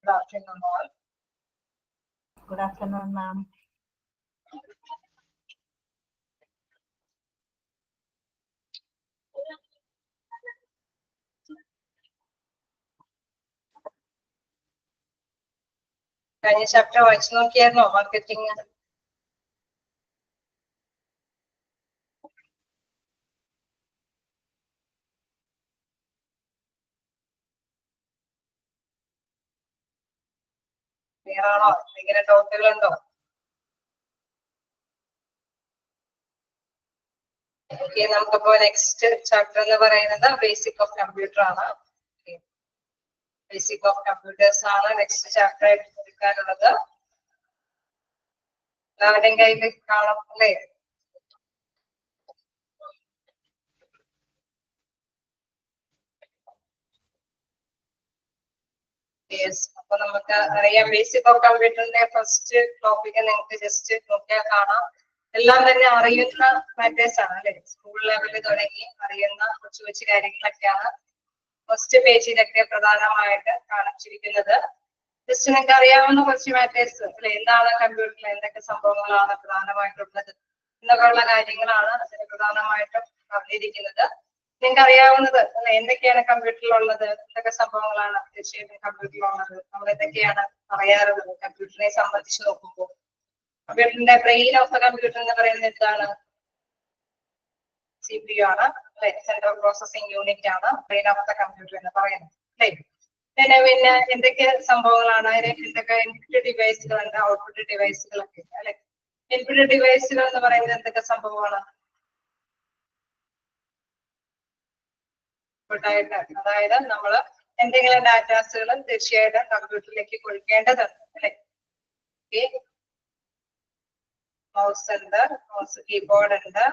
Good afternoon, all. Good afternoon, ma'am. കഴിഞ്ഞ chapter വായിച്ചു നോക്കിയായിരുന്നോ marketing? Clear ആണോ? എന്തെങ്കിലും ഡൗട്ടുകളുണ്ടോ? ഓക്കെ, നമുക്കിപ്പോ നെക്സ്റ്റ് ചാപ്റ്റർ എന്ന് പറയുന്നത് ബേസിക് ഓഫ് കമ്പ്യൂട്ടർ ആണ്. ബേസിക് ഓഫ് കമ്പ്യൂട്ടേഴ്സ് ആണ് നെക്സ്റ്റ് ചാപ്റ്റർ ആയിട്ട് എടുക്കാനുള്ളത്. എല്ലാവരുടെയും കയ്യിൽ കാണാം അല്ലേ? യെസ്, അപ്പൊ നമുക്ക് അറിയാം ബേസിക് ഓഫ് കമ്പ്യൂട്ടറിന്റെ ഫസ്റ്റ് ടോപ്പിക് നിങ്ങൾക്ക് ജസ്റ്റ് നോക്കിയാൽ കാണാം. എല്ലാം തന്നെ അറിയുന്ന മാറ്റേഴ്സ് ആണ് അല്ലെ. സ്കൂൾ ലെവലിൽ തുടങ്ങി അറിയുന്ന കൊച്ചു കൊച്ചു കാര്യങ്ങളൊക്കെയാണ് ഫസ്റ്റ് പേജിലൊക്കെ പ്രധാനമായിട്ട് കാണിച്ചിരിക്കുന്നത്. ജസ്റ്റ് നിങ്ങൾക്ക് അറിയാവുന്ന കുറച്ച് മാറ്റേഴ്സ് അല്ലെ, എന്താണ് കമ്പ്യൂട്ടറിൽ എന്തൊക്കെ സംഭവങ്ങളാണ് പ്രധാനമായിട്ടുള്ളത് എന്നൊക്കെയുള്ള കാര്യങ്ങളാണ് അതിന് പ്രധാനമായിട്ടും പറഞ്ഞിരിക്കുന്നത്. നിങ്ങൾക്ക് അറിയാവുന്നത് അല്ലെ, എന്തൊക്കെയാണ് കമ്പ്യൂട്ടറിലുള്ളത്, എന്തൊക്കെ സംഭവങ്ങളാണ് തീർച്ചയായിട്ടും കമ്പ്യൂട്ടറിലുള്ളത്, നമ്മൾ എന്തൊക്കെയാണ് പറയാറുള്ളത് കമ്പ്യൂട്ടറിനെ സംബന്ധിച്ച് നോക്കുമ്പോൾ. കമ്പ്യൂട്ടറിന്റെ ബ്രെയിൻ ഓഫ് ദ കമ്പ്യൂട്ടർ എന്ന് പറയുന്നത് എന്താണ്? CPU ആണ് അല്ലെ, സെൻട്രൽ പ്രോസസിംഗ് യൂണിറ്റ് ആണ് ബ്രെയിൻ ഓഫ് ദ കമ്പ്യൂട്ടർ എന്ന് പറയുന്നത് അല്ലെ. പിന്നെ എന്തൊക്കെ സംഭവങ്ങളാണ് അതിന്, എന്തൊക്കെ ഇൻപുട്ട് ഡിവൈസുകളുണ്ട്, ഔട്ട്പുട്ട് ഡിവൈസുകളൊക്കെ അല്ലെ. ഇൻപുട്ട് ഡിവൈസുകൾ എന്ന് പറയുന്നത് എന്തൊക്കെ സംഭവമാണ്? അതായത് നമ്മൾ എന്തെങ്കിലും ഡാറ്റാസുകൾ തീർച്ചയായിട്ടും കമ്പ്യൂട്ടറിലേക്ക് കൊടുക്കേണ്ടതുണ്ട് അല്ലെ. മൗസ് ഉണ്ട്, മൗസ് കീബോർഡ് ഉണ്ട്,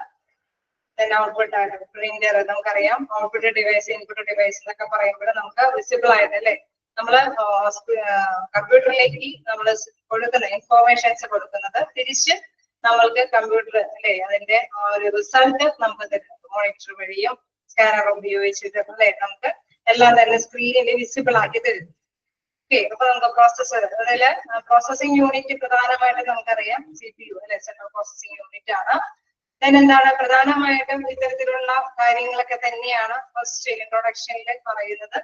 ഔട്ട്പുട്ട് ആണ് പ്രിന്റർ. നമുക്കറിയാം ഔട്ട്പുട്ട് ഡിവൈസ് ഇൻപുട്ട് ഡിവൈസ് എന്നൊക്കെ പറയുമ്പോൾ നമുക്ക് വിസിബിൾ ആയത് അല്ലെ. നമ്മള് കമ്പ്യൂട്ടറിലേക്ക് നമ്മൾ കൊടുക്കുന്ന ഇൻഫോർമേഷൻസ് കൊടുക്കുന്നത് തിരിച്ച് നമ്മൾക്ക് കമ്പ്യൂട്ടർ അല്ലെ അതിന്റെ ഒരു റിസൾട്ട് നമുക്ക് തരുന്നത് മോണിറ്റർ വഴിയും സ്കാനർ ഉപയോഗിച്ചിട്ട് അല്ലെ നമുക്ക് എല്ലാം തന്നെ സ്ക്രീനിൽ വിസിബിൾ ആക്കി തരുന്നു. ഓക്കെ, അപ്പൊ നമുക്ക് പ്രോസസ്സർ, അതില് പ്രോസസിംഗ് യൂണിറ്റ് പ്രധാനമായിട്ടും നമുക്കറിയാം CPU അല്ലെ, സെൻട്രൽ പ്രോസസിംഗ് യൂണിറ്റ് ആണ്. എന്താണ് പ്രധാനമായിട്ടും ഇത്തരത്തിലുള്ള കാര്യങ്ങളൊക്കെ തന്നെയാണ് ഫസ്റ്റ് ഇൻട്രൊഡക്ഷനിൽ പറയുന്നത്.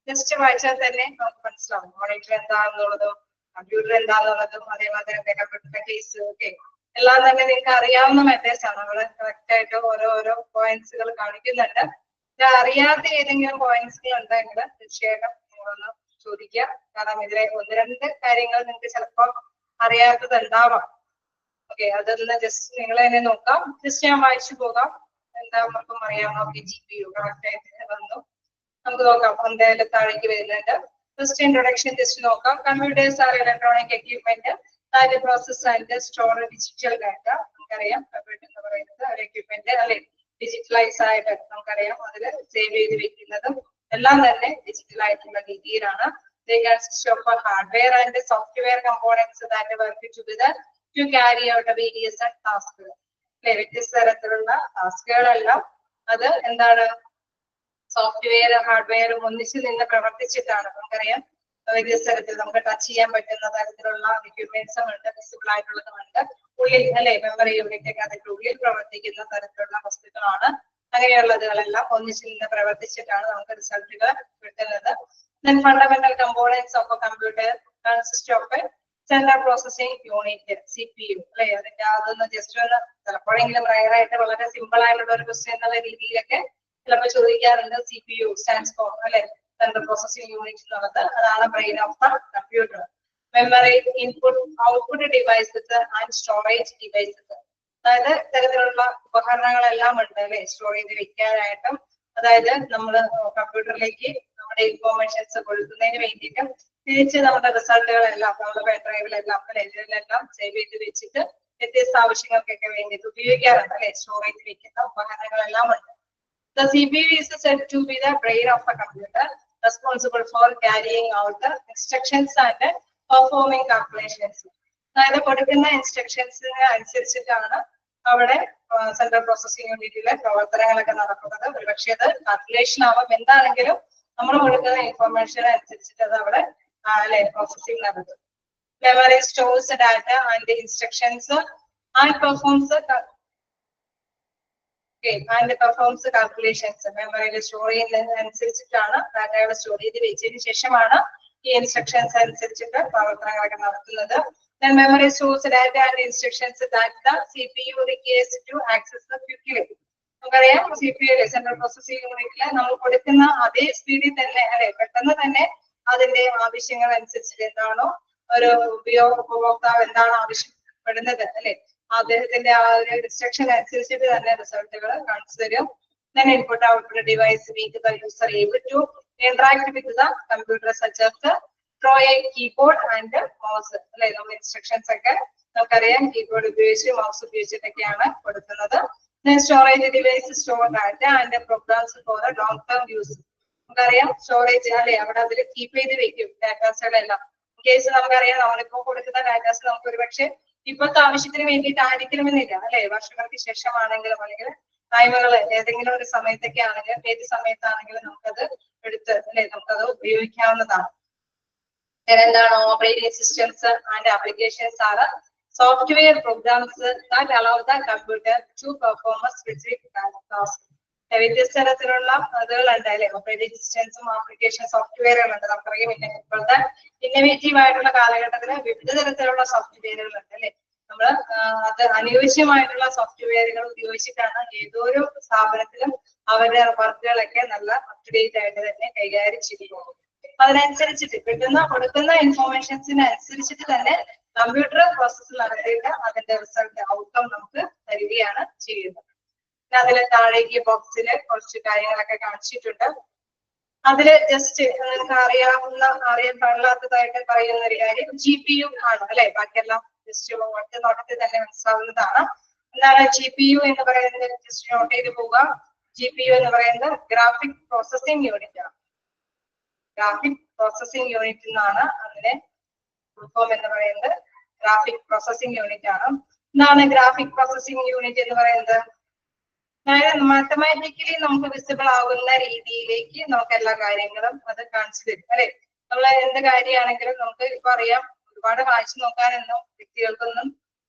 ജസ്റ്റ് വായിച്ചാൽ തന്നെ നമുക്ക് മനസ്സിലാവും മോണിറ്റർ എന്താണെന്നുള്ളതും കമ്പ്യൂട്ടർ എന്താണെന്നുള്ളതും അതേമാതിരി കമ്പ്യൂട്ടറിന്റെ കേസ് ഒക്കെ എല്ലാം തന്നെ നിങ്ങൾക്ക് അറിയാവുന്ന മെത്തേഡ്സ് ആണ്. നമ്മൾ കറക്റ്റ് ആയിട്ട് ഓരോ പോയിന്റ്സുകൾ കാണിക്കുന്നുണ്ട്. അറിയാത്ത ഏതെങ്കിലും പോയിന്റ്സുകൾ ഉണ്ടെങ്കിൽ തീർച്ചയായിട്ടും നിങ്ങളൊന്ന് ചോദിക്കുക. കാരണം ഇതിലെ ഒന്ന് രണ്ട് കാര്യങ്ങൾ നിങ്ങൾക്ക് ചിലപ്പോൾ അറിയാത്തതുണ്ടാവാം. ഓക്കെ, അതൊന്ന് ജസ്റ്റ് നിങ്ങൾ തന്നെ നോക്കാം. ജസ്റ്റ് ഞാൻ വായിച്ചു പോകാം. എല്ലാവർക്കും അറിയാം. ഓക്കെ, GPU കറക്റ്റ് ആയിട്ട് വന്നു. നമുക്ക് നോക്കാം എന്തായാലും താഴേക്ക് വരുന്നുണ്ട്. ഫസ്റ്റ് ഇൻട്രൊഡക്ഷൻ ജസ്റ്റ് നോക്കാം. Computers are electronic equipment that process and store digital data. നമുക്കറിയാം കമ്പ്യൂട്ടർ എന്ന് പറയുന്നത് ഒരു എക്യുപ്മെന്റ് അല്ലെ, ഡിജിറ്റലൈസ് ആയിട്ട് നമുക്കറിയാം അതിൽ സേവ് ചെയ്ത് വെക്കുന്നതും എല്ലാം തന്നെ ഡിജിറ്റൽ ആയിട്ടുള്ള രീതിയിലാണ്. They consist of hardware and software components that work together to carry out various tasks. വ്യത്യസ്ത തരത്തിലുള്ള ടാസ്കുകളെല്ലാം അത് എന്താണ് സോഫ്റ്റ്വെയർ ഹാർഡ്വെയറും ഒന്നിച്ച് നിന്ന് പ്രവർത്തിച്ചിട്ടാണ്. നമുക്കറിയാം വ്യത്യസ്ത തരത്തിൽ നമുക്ക് ടച്ച് ചെയ്യാൻ പറ്റുന്ന തരത്തിലുള്ള എക്യുപ്മെന്റ്സും ഉണ്ട്, വിസിബിൾ ആയിട്ടുള്ളതുമുണ്ട്. ഉള്ളിൽ അല്ലെ മെമ്മറി യൂണിറ്റ് ഒക്കെ അതിന്റെ ഉള്ളിൽ പ്രവർത്തിക്കുന്ന തരത്തിലുള്ള വസ്തുക്കളാണ്. അങ്ങനെയുള്ളതുകളെല്ലാം ഒന്നിച്ച് നിന്ന് പ്രവർത്തിച്ചിട്ടാണ് നമുക്ക് റിസൾട്ടുകൾ കിട്ടുന്നത്. Then fundamental components of a computer consist of a central processing unit, CPU അല്ലെ. അതിന്റെ അതൊന്ന് ജസ്റ്റ് ഒന്ന് ചിലപ്പോഴെങ്കിലും റയറായിട്ട് വളരെ സിമ്പിൾ ആയിട്ടുള്ള ഒരു ക്വസ്റ്റ്യൻ എന്നുള്ള രീതിയിലൊക്കെ ചിലപ്പോൾ ചോദിക്കാറുണ്ട്. CPU stands for അല്ലെ, സെൻട്രൽ പ്രോസസിംഗ് യൂണിറ്റ് എന്നുള്ളത്. അതാണ് brain of the computer. Memory, input output devices and storage devices. അതായത് ഇത്തരത്തിലുള്ള ഉപകരണങ്ങളെല്ലാം ഉണ്ട് അല്ലെ, സ്റ്റോർ ചെയ്ത് വെക്കാനായിട്ടും. അതായത് നമ്മൾ കമ്പ്യൂട്ടറിലേക്ക് നമ്മുടെ ഇൻഫോർമേഷൻസ് കൊടുക്കുന്നതിന് വേണ്ടിയിട്ടും തിരിച്ച് നമ്മുടെ റിസൾട്ടുകളെല്ലാം നമ്മുടെ പെൻ ഡ്രൈവിലെല്ലാം അല്ലെ ഇതിലെല്ലാം സേവ് ചെയ്ത് വെച്ചിട്ട് വ്യത്യസ്ത ആവശ്യങ്ങൾക്കൊക്കെ വേണ്ടിയിട്ട് ഉപയോഗിക്കാറുണ്ട് അല്ലെ. സ്റ്റോർ ചെയ്ത് വെക്കുന്ന ഉപകരണങ്ങളെല്ലാം ഉണ്ട്. The CPU is said to be the brain of a computer, responsible for carrying out the instructions and performing calculations. അതായത് കൊടുക്കുന്ന ഇൻസ്ട്രക്ഷൻസിന് അനുസരിച്ചിട്ടാണ് അവിടെ സെൻട്രൽ പ്രോസസിംഗ് യൂണിറ്റിലെ പ്രവർത്തനങ്ങളൊക്കെ നടക്കുന്നത്. ഒരുപക്ഷെ അത് കാൽക്കുലേഷൻ ആവാം. എന്താണെങ്കിലും നമ്മൾ കൊടുക്കുന്ന ഇൻഫർമേഷൻ അനുസരിച്ചിട്ട് അത് അവിടെ അല്ലെ പ്രോസസ്സിംഗ് നടത്തും. Memory stores data and instructions and performs calculations. മെമ്മറിയിൽ സ്റ്റോർ ചെയ്യുന്നതിനനുസരിച്ചിട്ടാണ് ഡാറ്റകളെ സ്റ്റോർ ചെയ്ത് വെച്ചതിന് ശേഷമാണ് ഈ ഇൻസ്ട്രക്ഷൻസ് അനുസരിച്ചിട്ട് പ്രവർത്തനങ്ങളൊക്കെ നടത്തുന്നത്. Memory stores data and instructions that the CPU requires to access the quickly. നമുക്കറിയാം CPU സെൻട്രൽ പ്രോസസ്സിംഗ് യൂണിറ്റില് നമ്മൾ കൊടുക്കുന്ന അതേ സ്പീഡിൽ തന്നെ അല്ലെ പെട്ടെന്ന് തന്നെ അതിന്റെ ആവശ്യങ്ങൾ അനുസരിച്ചിട്ട് എന്താണോ ഒരു ഉപഭോക്താവ് എന്താണോ ആവശ്യപ്പെടുന്നത് അല്ലെ അദ്ദേഹത്തിന്റെ ആ ഒരു ഇൻസ്ട്രക്ഷൻ അനുസരിച്ചിട്ട് തന്നെ റിസൾട്ടുകൾ കാണിച്ചു തരും. Then input output device make the user able to interact with the computer such as throw a keyboard and mouse. അല്ലെ നമ്മൾ ഇൻസ്ട്രക്ഷൻസ് ഒക്കെ നമുക്കറിയാം കീബോർഡ് ഉപയോഗിച്ച് മൗസ് ഉപയോഗിച്ചിട്ടൊക്കെയാണ് കൊടുക്കുന്നത്. Then storage device store data and programs for the long term use. നമുക്കറിയാം storage അല്ലെ അവിടെ അതിൽ കീപ്പ് ചെയ്ത് വെക്കും ഡാറ്റാസുകളെല്ലാം. കേസ് നമുക്കറിയാം നമ്മളിപ്പോ കൊടുക്കുന്ന ഡാറ്റാസ് നമുക്ക് ഒരുപക്ഷെ ഇപ്പോഴത്തെ ആവശ്യത്തിന് വേണ്ടിയിട്ട് ആയിരിക്കണമെന്നില്ല അല്ലെ വർഷങ്ങൾക്ക് ശേഷമാണെങ്കിലും അല്ലെങ്കിൽ ടൈമുകൾ ഏതെങ്കിലും ഒരു സമയത്തൊക്കെ ആണെങ്കിലും ഏത് സമയത്താണെങ്കിലും നമുക്കത് എടുത്ത് അല്ലെ നമുക്കത് ഉപയോഗിക്കാവുന്നതാണ്. എന്താണ് ഓപ്പറേറ്റിംഗ് സിസ്റ്റംസ് ആൻഡ് ആപ്ലിക്കേഷൻസ് ആണ് software programs that allow the computer to perform a specific task. വ്യത്യസ്ത തരത്തിലുള്ള അതുകളുണ്ട് അല്ലെ ഓപ്പറേറ്റിംഗ് സിസ്റ്റംസും ആപ്ലിക്കേഷൻ സോഫ്റ്റ്വെയറുകളുണ്ട്. നമുക്കറിയാം ഇപ്പോഴത്തെ ഇന്നോവേറ്റീവ് ആയിട്ടുള്ള കാലഘട്ടത്തില് വിവിധ തരത്തിലുള്ള സോഫ്റ്റ്വെയറുകളുണ്ട് അല്ലെ. നമ്മൾ അത് അനുയോജ്യമായിട്ടുള്ള സോഫ്റ്റ്വെയറുകൾ ഉപയോഗിച്ചിട്ടാണ് ഏതൊരു സ്ഥാപനത്തിലും അവരുടെ വർക്കുകളൊക്കെ നല്ല അപ് ടു ഡേറ്റ് ആയിട്ട് തന്നെ കൈകാര്യം ചെയ്യുന്നത്. അതിനനുസരിച്ചിട്ട് കൊടുക്കുന്ന ഇൻഫോർമേഷൻസിന് അനുസരിച്ചിട്ട് തന്നെ കമ്പ്യൂട്ടർ പ്രോസസ്സ് നടത്തിയിട്ട് അതിന്റെ റിസൾട്ട് ഔട്ട്കം നമുക്ക് തരികയാണ് ചെയ്യുന്നത്. അതിൽ താഴേക്ക് ബോക്സില് കുറച്ച് കാര്യങ്ങളൊക്കെ കാണിച്ചിട്ടുണ്ട്. അതില് ജസ്റ്റ് നിങ്ങൾക്ക് അറിയാൻ പാടില്ലാത്തതായിട്ട് പറയുന്ന ഒരു കാര്യം GPU ആണ് അല്ലെ. ബാക്കിയെല്ലാം ജസ്റ്റ് ഒറ്റ നോട്ടത്തിൽ തന്നെ മനസ്സിലാവുന്നതാണ്. എന്താണ് GPU എന്ന് പറയുന്നത്? ജസ്റ്റ് നോട്ട് ചെയ്ത് പോവുക. GPU എന്ന് പറയുന്നത് ഗ്രാഫിക് പ്രോസസ്സിംഗ് യൂണിറ്റ് ആണ്. ഗ്രാഫിക് പ്രോസസ്സിംഗ് യൂണിറ്റ് എന്നാണ് അതിനെ ഫുൾ എന്ന് പറയുന്നത്. ഗ്രാഫിക് പ്രോസസ്സിംഗ് യൂണിറ്റ് ആണ്. എന്താണ് ഗ്രാഫിക് പ്രോസസ്സിംഗ് യൂണിറ്റ് എന്ന് പറയുന്നത്? അതായത് മാത്തമാറ്റിക്കലി നമുക്ക് വിസിബിൾ ആവുന്ന രീതിയിലേക്ക് നമുക്ക് എല്ലാ കാര്യങ്ങളും അത് കാണിച്ചു തരും അല്ലെ. നമ്മൾ എന്ത് കാര്യമാണെങ്കിലും നമുക്ക് ഇപ്പൊ അറിയാം ഒരുപാട് വായിച്ചു നോക്കാനൊന്നും വ്യക്തികൾക്കൊന്നും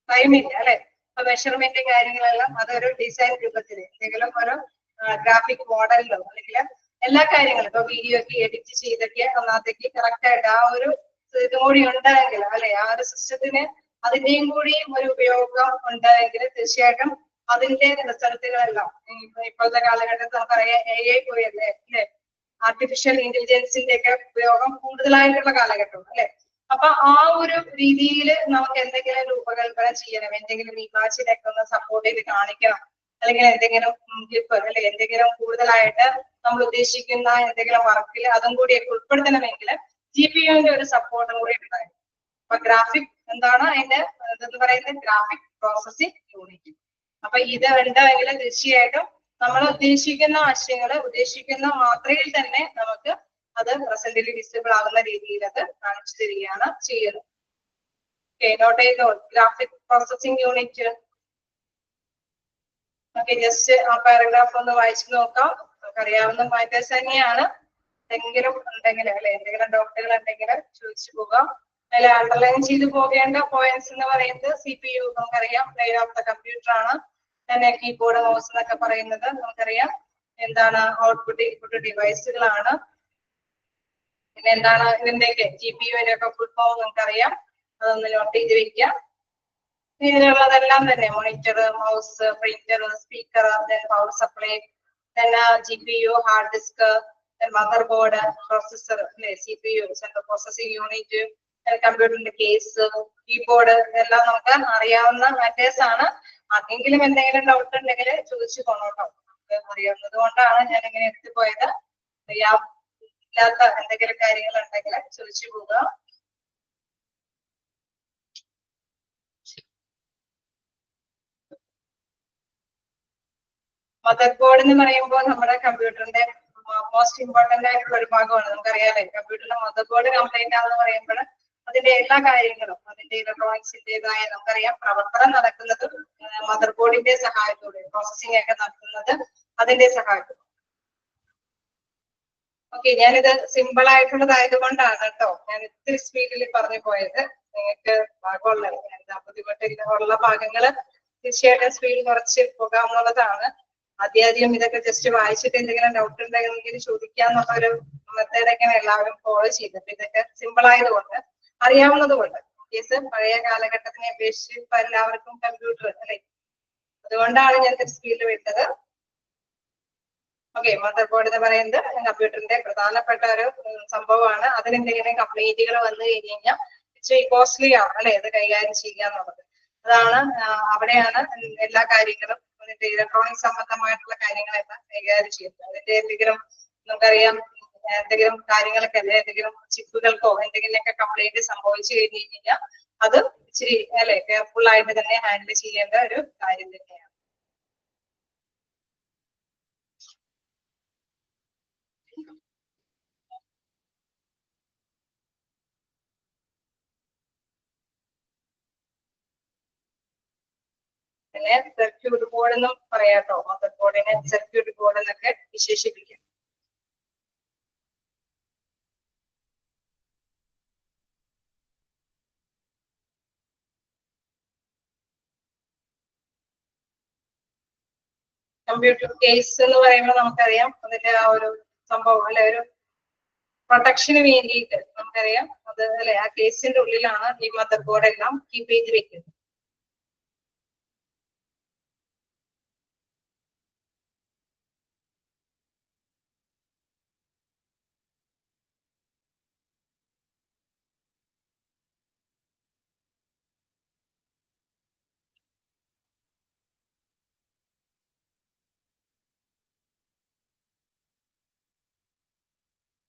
ടൈമില്ല അല്ലെ. അപ്പൊ മെഷർമെന്റ് കാര്യങ്ങളെല്ലാം അതൊരു ഡിസൈൻ രൂപത്തിൽ എന്തെങ്കിലും ഒരു ഗ്രാഫിക് മോഡലിലോ അല്ലെങ്കിൽ എല്ലാ കാര്യങ്ങളും ഇപ്പൊ വീഡിയോ ഒക്കെ എഡിറ്റ് ചെയ്തൊക്കെ ഒന്നാമത്തേക്ക് കറക്റ്റ് ആയിട്ട് ആ ഒരു ഇതും കൂടി ഉണ്ടെങ്കിൽ അല്ലെ ആ ഒരു സിസ്റ്റത്തിന് അതിന്റെയും കൂടി ഒരു ഉപയോഗം ഉണ്ടെങ്കിൽ തീർച്ചയായിട്ടും അതിന്റെ റിസൾട്ടുകളെല്ലാം ഇപ്പോഴത്തെ കാലഘട്ടത്തിൽ നമുക്കറിയാം AI പോയല്ലേ അല്ലെ. ആർട്ടിഫിഷ്യൽ ഇന്റലിജൻസിന്റെ ഒക്കെ ഉപയോഗം കൂടുതലായിട്ടുള്ള കാലഘട്ടം അല്ലെ. അപ്പൊ ആ ഒരു രീതിയിൽ നമുക്ക് എന്തെങ്കിലും രൂപകൽപ്പന ചെയ്യണം, എന്തെങ്കിലും ഇമാജിനൊക്കെ ഒന്ന് സപ്പോർട്ട് ചെയ്ത് കാണിക്കണം, അല്ലെങ്കിൽ എന്തെങ്കിലും ക്ലിപ്പ് അല്ലെ എന്തെങ്കിലും കൂടുതലായിട്ട് നമ്മൾ ഉദ്ദേശിക്കുന്ന എന്തെങ്കിലും വർക്കിൽ അതും കൂടിയൊക്കെ ഉൾപ്പെടുത്തണമെങ്കിൽ GPUവിന്റെ ഒരു സപ്പോർട്ടും കൂടി ഉണ്ടായിരുന്നു. അപ്പൊ ഗ്രാഫിക് എന്താണ് അതിന്റെ എന്ന് പറയുന്നത്? Graphic processing unit. അപ്പൊ ഇത് ഉണ്ടെങ്കിൽ തീർച്ചയായിട്ടും നമ്മൾ ഉദ്ദേശിക്കുന്ന ആശയങ്ങള് ഉദ്ദേശിക്കുന്ന മാത്രയിൽ തന്നെ നമുക്ക് അത് പ്രസന്റിൽ വിസിബിൾ ആകുന്ന രീതിയിൽ അത് കാണിച്ചു തരികയാണ് ചെയ്യുന്നത്. നോട്ട് ചെയ്തോ graphic processing unit. Okay, just ആ പാരഗ്രാഫ് ഒന്ന് വായിച്ചു നോക്കാം. നമുക്കറിയാവുന്ന മാറ്റേഴ്സ് തന്നെയാണ്. എന്തെങ്കിലും ഉണ്ടെങ്കിൽ അല്ലെ എന്തെങ്കിലും ഡൗട്ടുകൾ ഉണ്ടെങ്കിൽ ചോദിച്ചു പോകാം. അതിൽ അണ്ടർലൈൻ ചെയ്തു പോകേണ്ട പോയിന്റ്സ് എന്ന് പറയുന്നത് CPU നമുക്കറിയാം ബ്രെയിൻ ഓഫ് ദ കമ്പ്യൂട്ടർ ആണ്. തന്നെ കീബോർഡ് മൗസ് എന്നൊക്കെ പറയുന്നത് നമുക്കറിയാം എന്താണ് ഔട്ട്പുട്ട് ഇൻപുട്ട് ഡിവൈസുകളാണ്. പിന്നെ എന്താണ് ഇതിന്റെയൊക്കെ GPUവിന്റെ ഒക്കെ ഫുൾ ഫോം നമുക്കറിയാം, അതൊന്ന് നോട്ട് ചെയ്ത് വെക്കാം. ഇതിലുള്ളതെല്ലാം തന്നെ monitor, mouse, printer, speaker, power supply, then GPU, hard disk, motherboard, processor അല്ലെ CPU സെൻട്രൽ പ്രോസസ്സിംഗ് യൂണിറ്റ്, കമ്പ്യൂട്ടറിന്റെ കേസ്, കീബോർഡ്, ഇതെല്ലാം നമുക്ക് അറിയാവുന്ന മാറ്റേഴ്സ് ആണ്. ആർക്കെങ്കിലും എന്തെങ്കിലും ഡൗട്ട് ഉണ്ടെങ്കിൽ ചോദിച്ചു പോണോട്ടോ. നമുക്ക് അറിയാവുന്നത് കൊണ്ടാണ് ഞാൻ ഇങ്ങനെ എടുത്തു പോയത്. ഇല്ലാത്ത എന്തെങ്കിലും കാര്യങ്ങൾ ഉണ്ടെങ്കിൽ ചോദിച്ചു പോവുക. മദർ ബോർഡ് എന്ന് പറയുമ്പോൾ നമ്മുടെ കമ്പ്യൂട്ടറിന്റെ മോസ്റ്റ് ഇമ്പോർട്ടന്റ് ആയിട്ടുള്ള ഒരു ഭാഗമാണ്. നമുക്കറിയാലേ കമ്പ്യൂട്ടറിന്റെ മദർ ബോർഡ് കംപ്ലൈന്റ് ആണെന്ന് പറയുമ്പോൾ അതിന്റെ എല്ലാ കാര്യങ്ങളും അതിന്റെ ഇലക്ട്രോണിക്സിന്റേതായ നമുക്കറിയാം പ്രവർത്തനം നടക്കുന്നത് മദർ ബോർഡിന്റെ സഹായത്തോടെ, പ്രോസസ്സിംഗ് ഒക്കെ നടത്തുന്നത് അതിന്റെ സഹായത്തോടെ. ഓക്കെ, ഞാനിത് സിമ്പിൾ ആയിട്ടുള്ളതായത് കൊണ്ടാണ് കേട്ടോ ഞാൻ ഇത്തിരി സ്പീഡിൽ പറഞ്ഞു പോയത്. നിങ്ങൾക്ക് ഭാഗമുള്ള ബുദ്ധിമുട്ടുള്ള ഭാഗങ്ങള് തീർച്ചയായിട്ടും സ്പീഡ് കുറച്ച് പോകാവുന്നതാണ്. ആദ്യം ഇതൊക്കെ ജസ്റ്റ് വായിച്ചിട്ട് എന്തെങ്കിലും ഡൗട്ട് ഉണ്ടെങ്കിൽ ചോദിക്കാന്നുള്ള ഒരു മെത്തേഡൊക്കെയാണ് എല്ലാവരും ഫോളോ ചെയ്തത്. ഇതൊക്കെ സിമ്പിൾ ആയതുകൊണ്ട് അറിയാവുന്നത് കൊണ്ട് കേസ് പഴയ കാലഘട്ടത്തിനെ അപേക്ഷിച്ച് ഇപ്പൊ എല്ലാവർക്കും കമ്പ്യൂട്ടർ അല്ലെ, അതുകൊണ്ടാണ് ഞാൻ സ്പീഡിൽ വിട്ടത്. ഓക്കെ, മദർ ബോർഡ് എന്ന് പറയുന്നത് കമ്പ്യൂട്ടറിന്റെ പ്രധാനപ്പെട്ട ഒരു സംഭവമാണ്. അതിനെന്തെങ്കിലും കംപ്ലൈന്റുകൾ വന്നു കഴിഞ്ഞ് കഴിഞ്ഞാൽ ഇച്ചിരി കോസ്റ്റ്ലി ആണ് അല്ലെ അത് കൈകാര്യം ചെയ്യുക എന്നുള്ളത്. അതാണ് അവിടെയാണ് എല്ലാ കാര്യങ്ങളും അതിന്റെ ഇലക്ട്രോണിക് സംബന്ധമായിട്ടുള്ള കാര്യങ്ങളെല്ലാം കൈകാര്യം ചെയ്യുന്നത്. അതിന്റെ എന്തെങ്കിലും നമുക്കറിയാം എന്തെങ്കിലും കാര്യങ്ങളൊക്കെ അല്ലെ എന്തെങ്കിലും ചിപ്പുകൾക്കോ എന്തെങ്കിലുമൊക്കെ കംപ്ലൈന്റ് സംഭവിച്ചു കഴിഞ്ഞ് കഴിഞ്ഞാൽ അത് ഇച്ചിരി അല്ലെ കെയർഫുൾ ആയിട്ട് തന്നെ ഹാൻഡിൽ ചെയ്യേണ്ട ഒരു കാര്യം തന്നെയാണ്. പിന്നെ സർക്യൂട്ട് ബോർഡ് എന്നും പറയാട്ടോ, മദർ ബോർഡിനെ സർക്യൂട്ട് ബോർഡ് എന്നൊക്കെ വിശേഷിപ്പിക്കും. കമ്പ്യൂട്ടർ കേസ് എന്ന് പറയുമ്പോൾ നമുക്കറിയാം അതിന്റെ ആ ഒരു സംഭവം അല്ലെ, ഒരു പ്രൊട്ടക്ഷന് വേണ്ടിയിട്ട് നമുക്കറിയാം അത് അല്ലെ ആ കേസിന്റെ ഉള്ളിലാണ് ഈ മദർ ബോർഡ് എല്ലാം കീപ്പ് ചെയ്ത് വെക്കുന്നത്.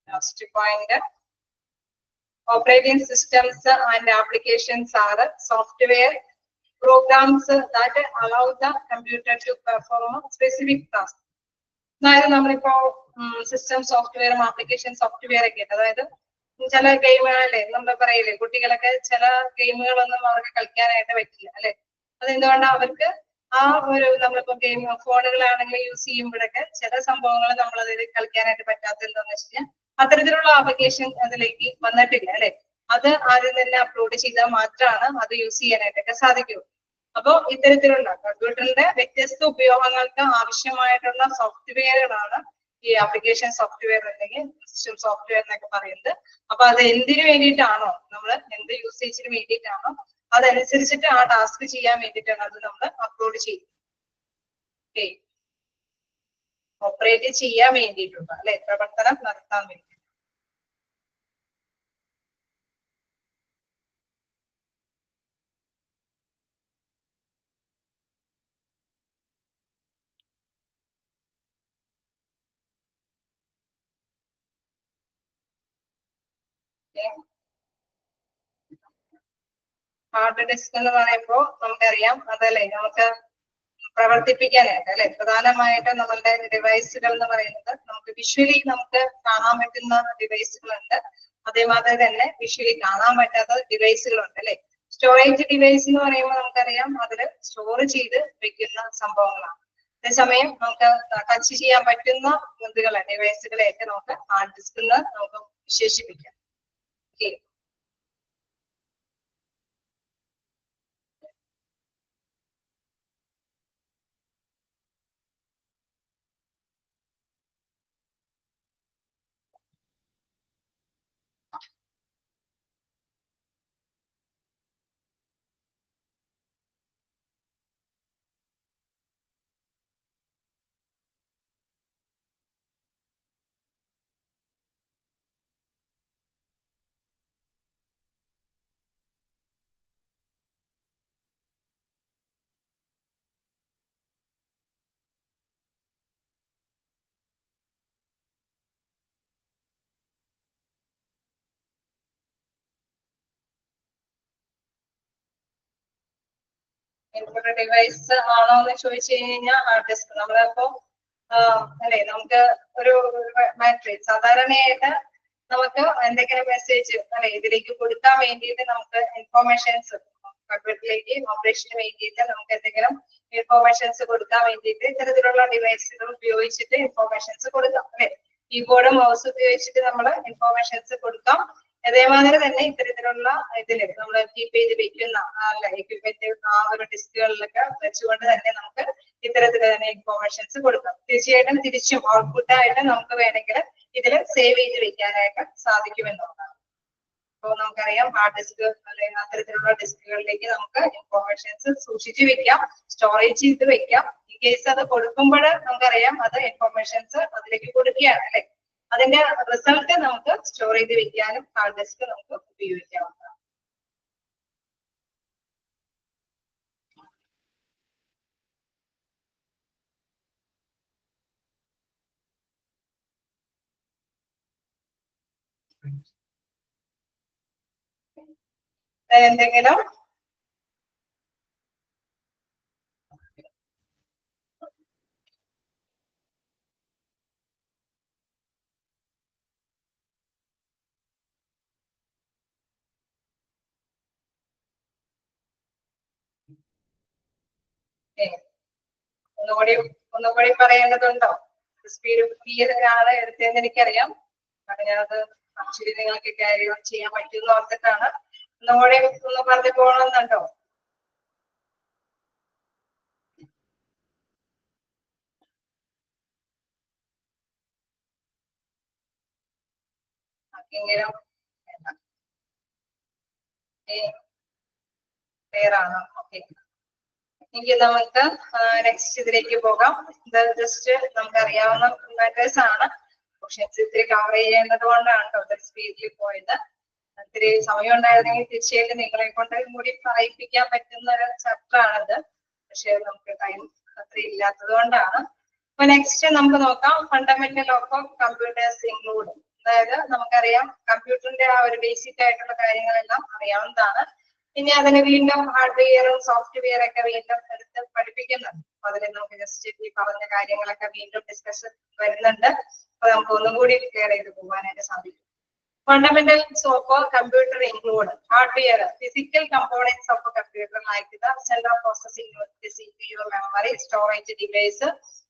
Last point, operating systems and applications are software programs that allow the computer to perform a specific task. അതായത് നമ്മളിപ്പോ സിസ്റ്റം സോഫ്റ്റ്വെയറും ആപ്ലിക്കേഷൻ സോഫ്റ്റ്വെയർ ഒക്കെ ഉണ്ട്. അതായത് ചില ഗെയിമുകളല്ലേ നമ്മൾ പറയില്ലേ, കുട്ടികളൊക്കെ ചില ഗെയിമുകളൊന്നും അവർക്ക് കളിക്കാനായിട്ട് പറ്റില്ല അല്ലെ. അതെന്തുകൊണ്ടാണ് അവർക്ക് ആ ഒരു നമ്മളിപ്പോ ഗെയിം ഫോണുകളാണെങ്കിൽ യൂസ് ചെയ്യുമ്പോഴൊക്കെ ചില സംഭവങ്ങൾ നമ്മൾ അതിൽ കളിക്കാനായിട്ട് പറ്റാത്തത് എന്താണെന്ന് വെച്ച് കഴിഞ്ഞാൽ അത്തരത്തിലുള്ള ആപ്ലിക്കേഷൻ അതിലേക്ക് വന്നിട്ടില്ല അല്ലെ. അത് ആദ്യം തന്നെ അപ്ലോഡ് ചെയ്താൽ മാത്രമാണ് അത് യൂസ് ചെയ്യാനായിട്ടൊക്കെ സാധിക്കൂ. അപ്പോ ഇത്തരത്തിലുള്ള കമ്പ്യൂട്ടറിന്റെ വ്യത്യസ്ത ഉപയോഗങ്ങൾക്ക് ആവശ്യമായിട്ടുള്ള സോഫ്റ്റ്വെയറുകളാണ് ഈ ആപ്ലിക്കേഷൻ സോഫ്റ്റ്വെയർ അല്ലെങ്കിൽ സിസ്റ്റം സോഫ്റ്റ്വെയർ എന്നൊക്കെ പറയുന്നത്. അപ്പൊ അത് എന്തിനു വേണ്ടിയിട്ടാണോ നമ്മൾ എന്ത് യൂസേജിന് വേണ്ടിയിട്ടാണോ അതനുസരിച്ചിട്ട് ആ ടാസ്ക് ചെയ്യാൻ വേണ്ടിയിട്ടാണ് അത് നമ്മൾ അപ്ലോഡ് ചെയ്യുന്നത്. ഓക്കെ, ഓപ്പറേറ്റ് ചെയ്യാൻ വേണ്ടിയിട്ടുള്ള അല്ലെ, പ്രവർത്തനം നടത്താൻ വേണ്ടി. ഹാർഡ് ഡിസ്ക് എന്ന് പറയുമ്പോൾ നമുക്കറിയാം അതല്ലേ നമുക്ക് പ്രവർത്തിപ്പിക്കാനായിട്ട് അല്ലെ പ്രധാനമായിട്ട് നമ്മളുടെ ഡിവൈസുകൾ എന്ന് പറയുന്നത് നമുക്ക് വിഷ്വലി നമുക്ക് കാണാൻ പറ്റുന്ന ഡിവൈസുകളുണ്ട്, അതേമാതിരി തന്നെ വിഷ്വലി കാണാൻ പറ്റാത്ത ഡിവൈസുകളുണ്ട് അല്ലെ. സ്റ്റോറേജ് ഡിവൈസ് എന്ന് പറയുമ്പോൾ നമുക്കറിയാം അതിൽ സ്റ്റോർ ചെയ്ത് വെക്കുന്ന സംഭവങ്ങളാണ്. അതേസമയം നമുക്ക് ടച്ച് ചെയ്യാൻ പറ്റുന്ന ഡിവൈസുകളെയൊക്കെ നമുക്ക് ഹാർഡ് ഡിസ്ക് എന്ന് നമുക്ക് വിശേഷിപ്പിക്കാം. ഓക്കെ, ഇൻപുട്ട് ഡിവൈസ് ആണോ എന്ന് ചോദിച്ചു കഴിഞ്ഞാൽ ഹാർഡ് ഡിസ്ക്. നമ്മളിപ്പോ അല്ലെ നമുക്ക് ഒരു ബാറ്ററി സാധാരണയായിട്ട് നമുക്ക് എന്തെങ്കിലും മെസ്സേജ് അല്ലെ ഇതിലേക്ക് കൊടുക്കാൻ വേണ്ടിയിട്ട് നമുക്ക് ഇൻഫോർമേഷൻസ് കമ്പ്യൂട്ടറിലേക്ക് ഓപ്പറേഷന് വേണ്ടിയിട്ട് നമുക്ക് എന്തെങ്കിലും ഇൻഫോർമേഷൻസ് കൊടുക്കാൻ വേണ്ടിയിട്ട് ഇത്തരത്തിലുള്ള ഡിവൈസുകൾ ഉപയോഗിച്ചിട്ട് ഇൻഫോർമേഷൻസ് കൊടുക്കാം അല്ലെ. കീബോർഡ് മൗസ് ഉപയോഗിച്ചിട്ട് നമ്മൾ ഇൻഫോർമേഷൻസ് കൊടുക്കാം. അതേമാതിരി തന്നെ ഇത്തരത്തിലുള്ള ഇതില് നമ്മൾ കീപ്പ് ചെയ്ത് വെക്കുന്ന എക്യുപ്മെന്റ് ആ ഒരു ഡിസ്കുകളിലൊക്കെ വെച്ചുകൊണ്ട് തന്നെ നമുക്ക് ഇത്തരത്തിൽ തന്നെ ഇൻഫോർമേഷൻസ് കൊടുക്കാം. തീർച്ചയായിട്ടും തിരിച്ചും ഔട്ട്പുട്ട് ആയിട്ട് നമുക്ക് വേണമെങ്കിൽ ഇതിൽ സേവ് ചെയ്ത് വെക്കാനായിട്ട് സാധിക്കുമെന്നുള്ളതാണ്. അപ്പോൾ നമുക്കറിയാം ഹാർഡ് ഡിസ്ക് അല്ലെങ്കിൽ അത്തരത്തിലുള്ള ഡിസ്കുകളിലേക്ക് നമുക്ക് ഇൻഫോർമേഷൻസ് സൂക്ഷിച്ചു വെക്കാം, സ്റ്റോറേജ് ചെയ്ത് വെക്കാം. ഇൻ കേസ് അത് കൊടുക്കുമ്പോൾ നമുക്കറിയാം അത് ഇൻഫോർമേഷൻസ് അതിലേക്ക് കൊടുക്കുകയാണ് അല്ലെ, അതിന്റെ റിസൾട്ട് നമുക്ക് സ്റ്റോർ ചെയ്ത് വെക്കാനും ഹാർഡ് ഡിസ്ക് നമുക്ക് ഉപയോഗിക്കാവുന്നതാണ്. എന്തെങ്കിലും ഒന്നുകൂടി പറയേണ്ടതുണ്ടോ? സ്പീഡ് ആണ് എടുത്തതെന്ന് എനിക്കറിയാം. ഞാനത് ആക്ച്വലി നിങ്ങൾക്ക് ക്യാരി ഓൺ ചെയ്യാൻ പറ്റുമെന്ന് ഓർത്തിട്ടാണ്. ഒന്നുകൂടി ഒന്ന് പറഞ്ഞു പോകണമെന്നുണ്ടോ? ആർക്കെങ്കിലും ക്ലിയർ ആണോ? ഓക്കെ, എങ്കിൽ നമുക്ക് നെക്സ്റ്റ് ഇതിലേക്ക് പോകാം. ഇത് ജസ്റ്റ് നമുക്ക് അറിയാവുന്ന മാറ്റേഴ്സ് ആണ്, പക്ഷെ ഇത്തിരി കവർ ചെയ്യേണ്ടത് കൊണ്ടാണ് കേട്ടോ സ്പീഡിൽ പോയത്. ഇത്തിരി സമയം ഉണ്ടായിരുന്നെങ്കിൽ തീർച്ചയായിട്ടും നിങ്ങളെ കൊണ്ട് കൂടി പറയിപ്പിക്കാൻ പറ്റുന്ന ഒരു ചാപ്റ്റർ ആണത്. പക്ഷെ നമുക്ക് ടൈം അത്ര ഇല്ലാത്തത് കൊണ്ടാണ്. അപ്പൊ നെക്സ്റ്റ് നമുക്ക് നോക്കാം ഫണ്ടമെന്റൽ ഓഫ് കമ്പ്യൂട്ടേഴ്സ് ഇൻക്ലൂഡ്. അതായത് നമുക്കറിയാം കമ്പ്യൂട്ടറിന്റെ ആ ഒരു ബേസിക് ആയിട്ടുള്ള കാര്യങ്ങളെല്ലാം അറിയാവുന്നതാണ്. ഇനി അതിന് വീണ്ടും ഹാർഡ്വെയറും സോഫ്റ്റ്വെയർ ഒക്കെ വീണ്ടും എടുത്ത് പഠിപ്പിക്കുന്നുണ്ട്. അപ്പൊ അതിൽ നമുക്ക് ജസ്റ്റ് ഈ പറഞ്ഞ കാര്യങ്ങളൊക്കെ വീണ്ടും ഡിസ്കഷൻ വരുന്നുണ്ട്. അപ്പൊ നമുക്ക് ഒന്നും കൂടി ക്ലിയർ ചെയ്ത് പോകാനായിട്ട് സാധിക്കും. Fundamentals of a computer include hardware, physical components of a computer like the central processing unit, the CPU, memory, storage device,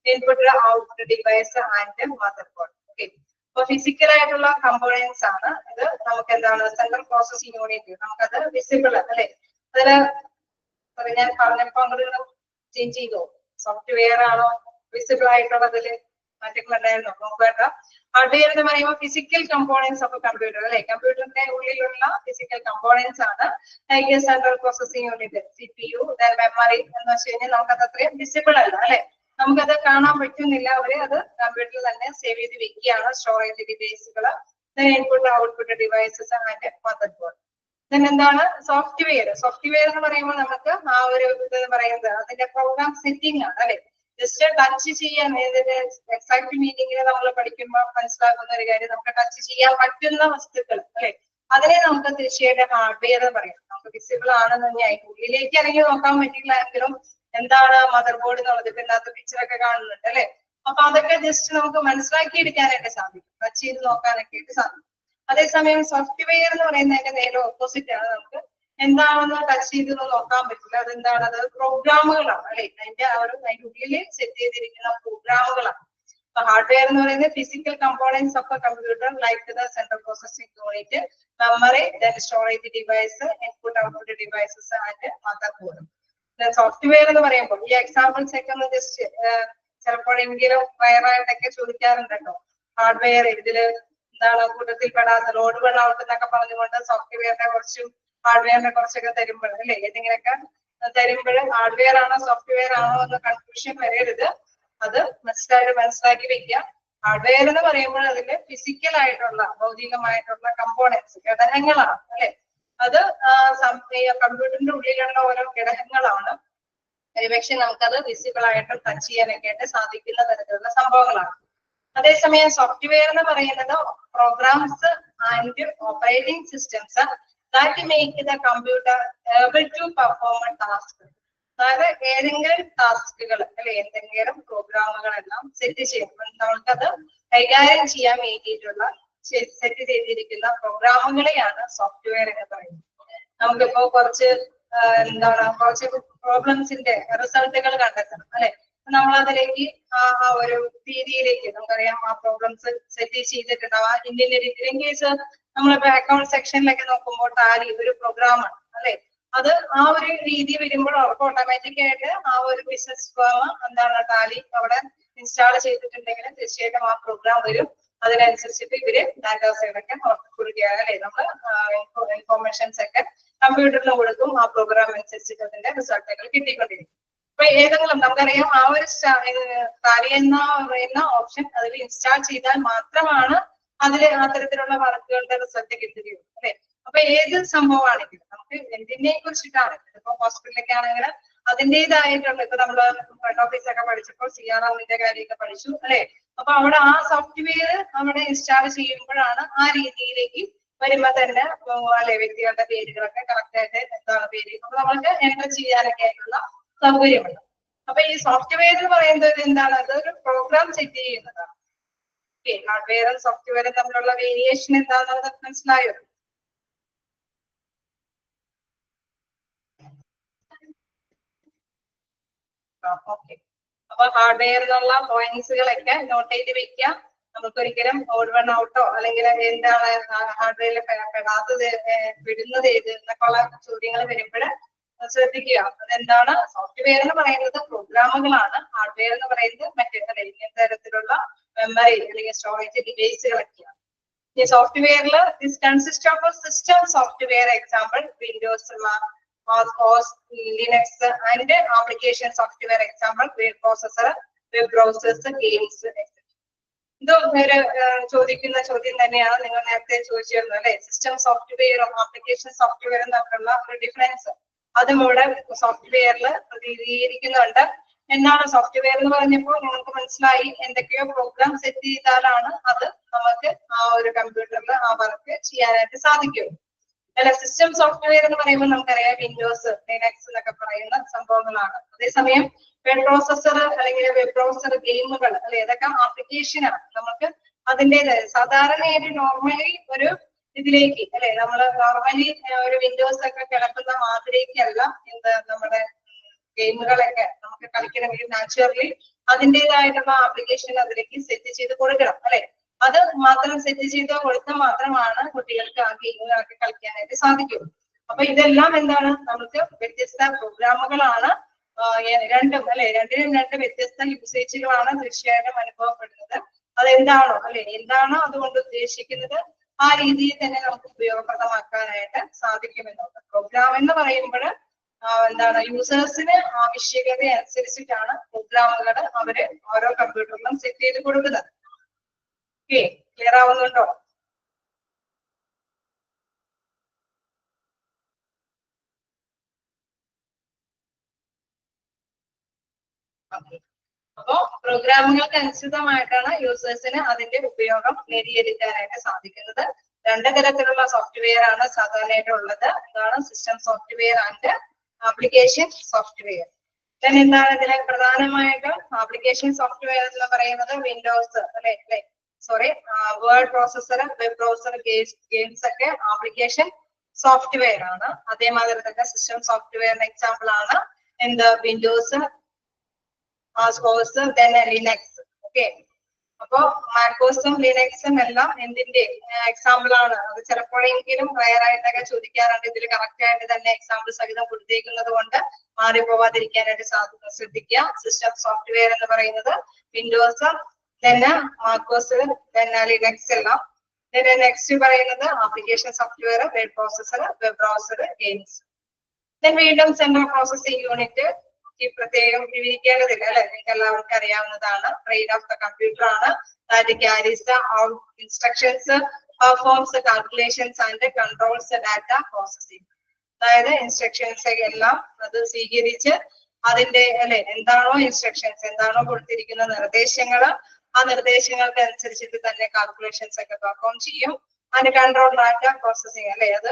input output device, and motherboard. Okay. So physical ആയിട്ടുള്ള components ആണ് ഇത്. നമുക്ക് എന്താണ് central processing unit, നമുക്കത് visible അല്ലെ. അതിൽ ഞാൻ പറഞ്ഞപ്പോ അങ്ങോട്ട് ചേഞ്ച് ചെയ്തോ, സോഫ്റ്റ്വെയർ ആണോ വിസിബിൾ ആയിട്ടുള്ളതിൽ മാറ്റങ്ങളുണ്ടായിരുന്നോ? നോക്കുക. ഹാർഡ്വെയർ എന്ന് പറയുമ്പോൾ ഫിസിക്കൽ കമ്പോണൻസ് ഓഫ് കമ്പ്യൂട്ടർ അല്ലെ, കമ്പ്യൂട്ടറിന്റെ ഉള്ളിലുള്ള ഫിസിക്കൽ കമ്പോണൻസ് ആണ്. Like central processing unit, CPU, memory എന്ന് വെച്ച് കഴിഞ്ഞാൽ നമുക്കത് അത്രയും വിസിബിൾ അല്ല അല്ലെ, നമുക്കത് കാണാൻ പറ്റുന്നില്ല. അവര് അത് കമ്പ്യൂട്ടറിൽ തന്നെ സേവ് ചെയ്ത് വെക്കുകയാണ്. സ്റ്റോറേജ് ഡിവൈസുകൾ, input output devices and motherboard. എന്താണ് സോഫ്റ്റ്വെയർ? സോഫ്റ്റ്വെയർ എന്ന് പറയുമ്പോൾ നമുക്ക് ആ ഒരു ഇത് പറയുന്നത് അതിന്റെ പ്രോഗ്രാം സെറ്റിംഗ് ആണ് അല്ലെ. ജസ്റ്റ് ടച്ച് ചെയ്യാൻ, ഇതിന്റെ എക്സാക്ട് മീനിങ്ങിൽ നമ്മൾ പഠിക്കുമ്പോൾ മനസ്സിലാക്കുന്ന ഒരു കാര്യം, നമുക്ക് ടച്ച് ചെയ്യാൻ പറ്റുന്ന വസ്തുക്കൾ അല്ലെ, അതിനെ നമുക്ക് തീർച്ചയായിട്ടും ഹാർഡ്വെയർ എന്ന് പറയാം. നമുക്ക് വിസിബിൾ ആണെന്ന് തന്നെ അതിന്റെ ഉള്ളിലേക്ക് ഇറങ്ങി നോക്കാൻ പറ്റില്ല എങ്കിലും എന്താണ് മദർ ബോർഡ് എന്നുള്ളത് ഇപ്പൊ ഇതിനകത്ത് പിക്ചറൊക്കെ കാണുന്നുണ്ട് അല്ലെ. അപ്പൊ അതൊക്കെ ജസ്റ്റ് നമുക്ക് മനസ്സിലാക്കി എടുക്കാനായിട്ട് സാധിക്കും, ടച്ച് ചെയ്ത് നോക്കാനൊക്കെ ആയിട്ട് സാധിക്കും. അതേസമയം സോഫ്റ്റ്വെയർ എന്ന് പറയുന്നതിന്റെ നേരെ ഓപ്പോസിറ്റ് ആണ്. നമുക്ക് എന്താണെന്ന് ടച്ച് ചെയ്ത് നോക്കാൻ പറ്റില്ല. അതെന്താണ്? അത് പ്രോഗ്രാമുകളാണ് അല്ലെ, അതിന്റെ ഉള്ളിൽ സെറ്റ് ചെയ്തിരിക്കുന്ന പ്രോഗ്രാമുകളാണ്. അപ്പൊ ഹാർഡ്വെയർ എന്ന് പറയുന്നത് physical components of A computer like the central processing unit, memory, storage device, input output devices and motherboard. Software എന്ന് പറയുമ്പോൾ ഈ എക്സാമ്പിൾസ് ഒക്കെ ഒന്ന് ജസ്റ്റ് ചിലപ്പോഴെങ്കിലും വയറായിട്ടൊക്കെ ചോദിക്കാറുണ്ട് കേട്ടോ. ഹാർഡ്വെയർ ഇതില് എന്താണ് കൂട്ടത്തിൽ പെടാത്ത ലോഡ് വെള്ളം ഔട്ട് എന്നൊക്കെ പറഞ്ഞുകൊണ്ട് സോഫ്റ്റ്വെയറിനെ കുറച്ചും ഹാർഡ്വെയറിനെ കുറച്ചൊക്കെ തരുമ്പോൾ അല്ലെ, ഏതെങ്കിലുമൊക്കെ തരുമ്പോൾ ഹാർഡ്വെയർ ആണോ സോഫ്റ്റ്വെയർ ആണോ എന്ന് കൺഫ്യൂഷൻ വരരുത്. അത് മനസ്സിലാക്കി വെക്കുക. ഹാർഡ്വെയർ എന്ന് പറയുമ്പോൾ അതിന്റെ ഫിസിക്കൽ ആയിട്ടുള്ള ഭൗതികമായിട്ടുള്ള കമ്പോണൻസ്, ഘടകങ്ങളാണ് അല്ലെ. അത് കമ്പ്യൂട്ടറിന്റെ ഉള്ളിലുള്ള ഓരോ ഘടകങ്ങളാണ്. ഒരുപക്ഷെ നമുക്കത് വിസിബിൾ ആയിട്ടും ടച്ച് ചെയ്യാനൊക്കെ ആയിട്ട് സാധിക്കുന്ന തരത്തിലുള്ള സംഭവങ്ങളാണ്. അതേസമയം സോഫ്റ്റ്വെയർ എന്ന് പറയുന്നത് programs and operating systems that make the computer able to perform a task. അതായത് ഏതെങ്കിലും ടാസ്കുകൾ അല്ലെ, എന്തെങ്കിലും പ്രോഗ്രാമുകളെല്ലാം സെറ്റ് ചെയ്യുമ്പോൾ നമുക്കത് കൈകാര്യം ചെയ്യാൻ വേണ്ടിയിട്ടുള്ള സെറ്റ് ചെയ്തിരിക്കുന്ന പ്രോഗ്രാമുകളെയാണ് സോഫ്റ്റ്വെയർ എന്ന് പറയുന്നത്. നമുക്കിപ്പോ കുറച്ച് പ്രോബ്ലംസിന്റെ റിസൾട്ടുകൾ കണ്ടെത്തണം അല്ലെ, നമ്മൾ അതിലേക്ക് ആ ഒരു രീതിയിലേക്ക് നമുക്കറിയാം ആ പ്രോബ്ലംസ് സെറ്റ് ചെയ്തിട്ടുണ്ടാവും. ആ ഇന്ത്യൻ എഡിറ്റർ ഇൻ കേസ് നമ്മളിപ്പോ അക്കൗണ്ട് സെക്ഷനിലൊക്കെ നോക്കുമ്പോൾ ടാലി ഒരു പ്രോഗ്രാമാണ് അല്ലെ. അത് ആ ഒരു രീതി വരുമ്പോൾ അവർക്ക് ഓട്ടോമാറ്റിക് ആയിട്ട് ആ ഒരു ബിസിനസ് ഫേം എന്താണ് ടാലി അവിടെ ഇൻസ്റ്റാൾ ചെയ്തിട്ടുണ്ടെങ്കിൽ തീർച്ചയായിട്ടും ആ പ്രോഗ്രാം വരും. അതിനനുസരിച്ചിട്ട് ഇവര് ഡാറ്റാസൊക്കെ കൊടുക്കുക അല്ലെ. നമ്മൾ ഇൻഫോർമേഷൻസ് ഒക്കെ കമ്പ്യൂട്ടറിന് കൊടുക്കും. ആ പ്രോഗ്രാം അനുസരിച്ചിട്ട് അതിന്റെ റിസൾട്ടുകൾ കിട്ടിക്കൊണ്ടിരിക്കും. അപ്പൊ ഏതെങ്കിലും നമുക്കറിയാം ആ ഒരു ടാലി എന്ന പറയുന്ന ഓപ്ഷൻ അതിൽ ഇൻസ്റ്റാൾ ചെയ്താൽ മാത്രമാണ് അതില് അത്തരത്തിലുള്ള വർക്കുകളുടെ റിസൾട്ട് കിട്ടുകയുള്ളൂ അല്ലെ. അപ്പൊ ഏത് സംഭവമാണെങ്കിലും നമുക്ക് എന്തിനെ കുറിച്ചിട്ടാണ് ഇപ്പൊ ഹോസ്പിറ്റലിലൊക്കെ ആണെങ്കിൽ അതിൻ്റെതായിട്ടുള്ള ഇപ്പൊ നമ്മള് ഫ്രണ്ട് ഓഫീസൊക്കെ പഠിച്ചപ്പോൾ CRMന്റെ കാര്യമൊക്കെ പഠിച്ചു അല്ലെ. അപ്പൊ അവിടെ ആ സോഫ്റ്റ്വെയർ അവിടെ ഇൻസ്റ്റാൾ ചെയ്യുമ്പോഴാണ് ആ രീതിയിലേക്ക് വരുമ്പോ തന്നെ അല്ലെ വ്യക്തികളുടെ പേരുകളൊക്കെ കറക്റ്റ് ആയിട്ട് എന്താണ് പേര് അപ്പൊ നമ്മൾക്ക് എൻ്റർ ചെയ്യാനൊക്കെ ആയിട്ടുള്ള സൗകര്യമുണ്ട്. അപ്പൊ ഈ സോഫ്റ്റ്വെയർ എന്ന് പറയുന്നത് എന്താണ്? അതൊരു പ്രോഗ്രാം സെറ്റ് ചെയ്യുന്നതാണ്. ഹാർഡ്വെയറും സോഫ്റ്റ്വെയറും തമ്മിലുള്ള വേരിയേഷൻ എന്താണെന്ന് മനസ്സിലായോ? ഓക്കെ. അപ്പൊ ഹാർഡ്വെയർ എന്നുള്ള പോയിന്റ്സുകളൊക്കെ നോട്ട് ചെയ്ത് വെക്കാം. നമുക്കൊരിക്കലും ഓഡ് വൺ ഔട്ടോ അല്ലെങ്കിൽ എന്താണ് ഹാർഡ്വെയറിൽ പെടാത്തത് വിടുന്നത് ഏത് എന്നൊക്കെയുള്ള ചോദ്യങ്ങൾ വരുമ്പോൾ ശ്രദ്ധിക്കുക. അതെന്താണ്? സോഫ്റ്റ്വെയർ എന്ന് പറയുന്നത് പ്രോഗ്രാമുകളാണ്. ഹാർഡ്വെയർ എന്ന് പറയുന്നത് മറ്റേ ഇങ്ങനത്തെ തരത്തിലുള്ള മെമ്മറി അല്ലെങ്കിൽ സ്റ്റോറേജ് ഡിവൈസുകളൊക്കെയാണ്. ഈ സോഫ്റ്റ്വെയറിൽ this consist of system software example Windows, OS, Linux and application software example web processor, web browsers, games, etc. ഇത് ഒരു ചോദിക്കുന്ന ചോദ്യം തന്നെയാണ്. നിങ്ങൾ നേരത്തെ ചോദിച്ചിരുന്നു അല്ലെ. സിസ്റ്റം സോഫ്റ്റ്വെയറും ആപ്ലിക്കേഷൻ സോഫ്റ്റ്വെയറും തമ്മിലുള്ള ഒരു ഡിഫറൻസ് അതും ഇവിടെ സോഫ്റ്റ്വെയറിൽ പ്രതിനിധീകരിക്കുന്നുണ്ട്. എന്താണ് സോഫ്റ്റ്വെയർ എന്ന് പറഞ്ഞപ്പോൾ നിങ്ങൾക്ക് മനസ്സിലായി എന്തൊക്കെയോ പ്രോഗ്രാം സെറ്റ് ചെയ്താലാണ് അത് നമുക്ക് ആ ഒരു കമ്പ്യൂട്ടറിൽ ആ വർക്ക് ചെയ്യാനായിട്ട് സാധിക്കും. അല്ല, സിസ്റ്റം സോഫ്റ്റ്വെയർ എന്ന് പറയുമ്പോൾ നമുക്കറിയാം വിൻഡോസ്, ലിനക്സ് എന്നൊക്കെ പറയുന്ന സംഭവങ്ങളാണ്. അതേസമയം വെബ് പ്രോസസർ അല്ലെങ്കിൽ വെബ് ബ്രൗസർ, ഗെയിമുകൾ അല്ലെ, ഇതൊക്കെ ആപ്ലിക്കേഷനാണ്. നമുക്ക് അതിൻ്റെതായ സാധാരണയായിട്ട് നോർമലി ഒരു ഇതിലേക്ക് അല്ലെ നമ്മൾ നോർമലി ഒരു വിൻഡോസ് ഒക്കെ കിടക്കുന്ന മാതിരിക്കല്ല എന്ത് നമ്മുടെ ഗെയിമുകളൊക്കെ നമുക്ക് കളിക്കണമെങ്കിൽ നാച്ചുറലി അതിൻ്റെതായിട്ടുള്ള ആപ്ലിക്കേഷൻ അതിലേക്ക് സെറ്റ് ചെയ്ത് കൊടുക്കണം അല്ലെ. അത് മാത്രം സെറ്റ് ചെയ്ത് കൊടുത്താൽ മാത്രമാണ് കുട്ടികൾക്ക് ആ ഗെയിമുകളൊക്കെ കളിക്കാനായിട്ട് സാധിക്കുള്ളൂ. അപ്പൊ ഇതെല്ലാം എന്താണ്? നമുക്ക് വ്യത്യസ്ത പ്രോഗ്രാമുകളാണ്. രണ്ടും അല്ലെ, രണ്ടിനും രണ്ട് വ്യത്യസ്ത യൂസേജുകളാണ് തീർച്ചയായിട്ടും അനുഭവപ്പെടുന്നത്. അതെന്താണോ അല്ലെ, എന്താണോ അതുകൊണ്ട് ഉദ്ദേശിക്കുന്നത് ആ രീതിയിൽ തന്നെ നമുക്ക് ഉപയോഗപ്രദമാക്കാനായിട്ട് സാധിക്കുമെന്നുണ്ട്. പ്രോഗ്രാം എന്ന് പറയുമ്പോൾ എന്താണ് യൂസേഴ്സിന് ആവശ്യകത അനുസരിച്ചിട്ടാണ് പ്രോഗ്രാമുകൾ അവര് ഓരോ കമ്പ്യൂട്ടറിലും സെറ്റ് ചെയ്ത് കൊടുക്കുന്നത്. ഓക്കെ, ക്ലിയർ ആവുന്നുണ്ടോ? അപ്പോ പ്രോഗ്രാമുകൾക്ക് അനുസൃതമായിട്ടാണ് യൂസേഴ്സിന് അതിന്റെ ഉപയോഗം നേടിയെടുക്കാനായിട്ട് സാധിക്കുന്നത്. രണ്ട് തരത്തിലുള്ള സോഫ്റ്റ്വെയർ ആണ് സാധാരണയായിട്ട് ഉള്ളത്. ഇതാണ് system software and application software. എന്താണ് ഇതിലെ പ്രധാനമായിട്ടും ആപ്ലിക്കേഷൻ സോഫ്റ്റ്വെയർ എന്ന് പറയുന്നത് വിൻഡോസ് അല്ലെ sorry word processor, web browser, games ഒക്കെ ആപ്ലിക്കേഷൻ സോഫ്റ്റ്വെയർ ആണ്. അതേമാതിരി തന്നെ സിസ്റ്റം സോഫ്റ്റ്വെയറിന് എക്സാമ്പിൾ ആണ് എന്ത്? Windows, OS, Linux. ഓക്കെ, അപ്പോ മാക്കോസും ലിനക്സും എല്ലാം എന്തിന്റെ എക്സാമ്പിൾ ആണ്? അത് ചിലപ്പോഴെങ്കിലും റയർ ആയിട്ടൊക്കെ ചോദിക്കാറുണ്ട്. ഇതിൽ കറക്റ്റ് ആയിട്ട് തന്നെ എക്സാമ്പിൾ സഹിതം കൊടുത്തേക്കുന്നത് കൊണ്ട് മാറിപ്പോവാതിരിക്കാനായിട്ട് ശ്രദ്ധിക്കുക. സിസ്റ്റം സോഫ്റ്റ്വെയർ എന്ന് പറയുന്നത് വിൻഡോസ്, മാക്കോസ്, ലിനക്സ് എല്ലാം. നെക്സ്റ്റ് പറയുന്നത് application software, web processor, web browser, games. വീണ്ടും സെൻട്രൽ പ്രോസസിംഗ് യൂണിറ്റ് ഈ പ്രത്യേകം വിവരിക്കേണ്ടതില്ല അല്ലെ, നിങ്ങൾക്ക് എല്ലാവർക്കും അറിയാവുന്നതാണ്. ബ്രെയിൻ ഓഫ് ദ കമ്പ്യൂട്ടർ ആണ്. That carries the out instructions, performs calculations and controls data processing. അതായത് ഇൻസ്ട്രക്ഷൻസ് എല്ലാം അത് സ്വീകരിച്ച് അതിന്റെ അല്ലെ എന്താണോ ഇൻസ്ട്രക്ഷൻസ്, എന്താണോ കൊടുത്തിരിക്കുന്ന നിർദ്ദേശങ്ങള്, ആ നിർദ്ദേശങ്ങൾക്ക് അനുസരിച്ചിട്ട് തന്നെ കാൽക്കുലേഷൻസ് ഒക്കെ പെർഫോം ചെയ്യും. അതിന്റെ കൺട്രോൾ ഡാറ്റ പ്രോസസിംഗ് അല്ലെ, അത്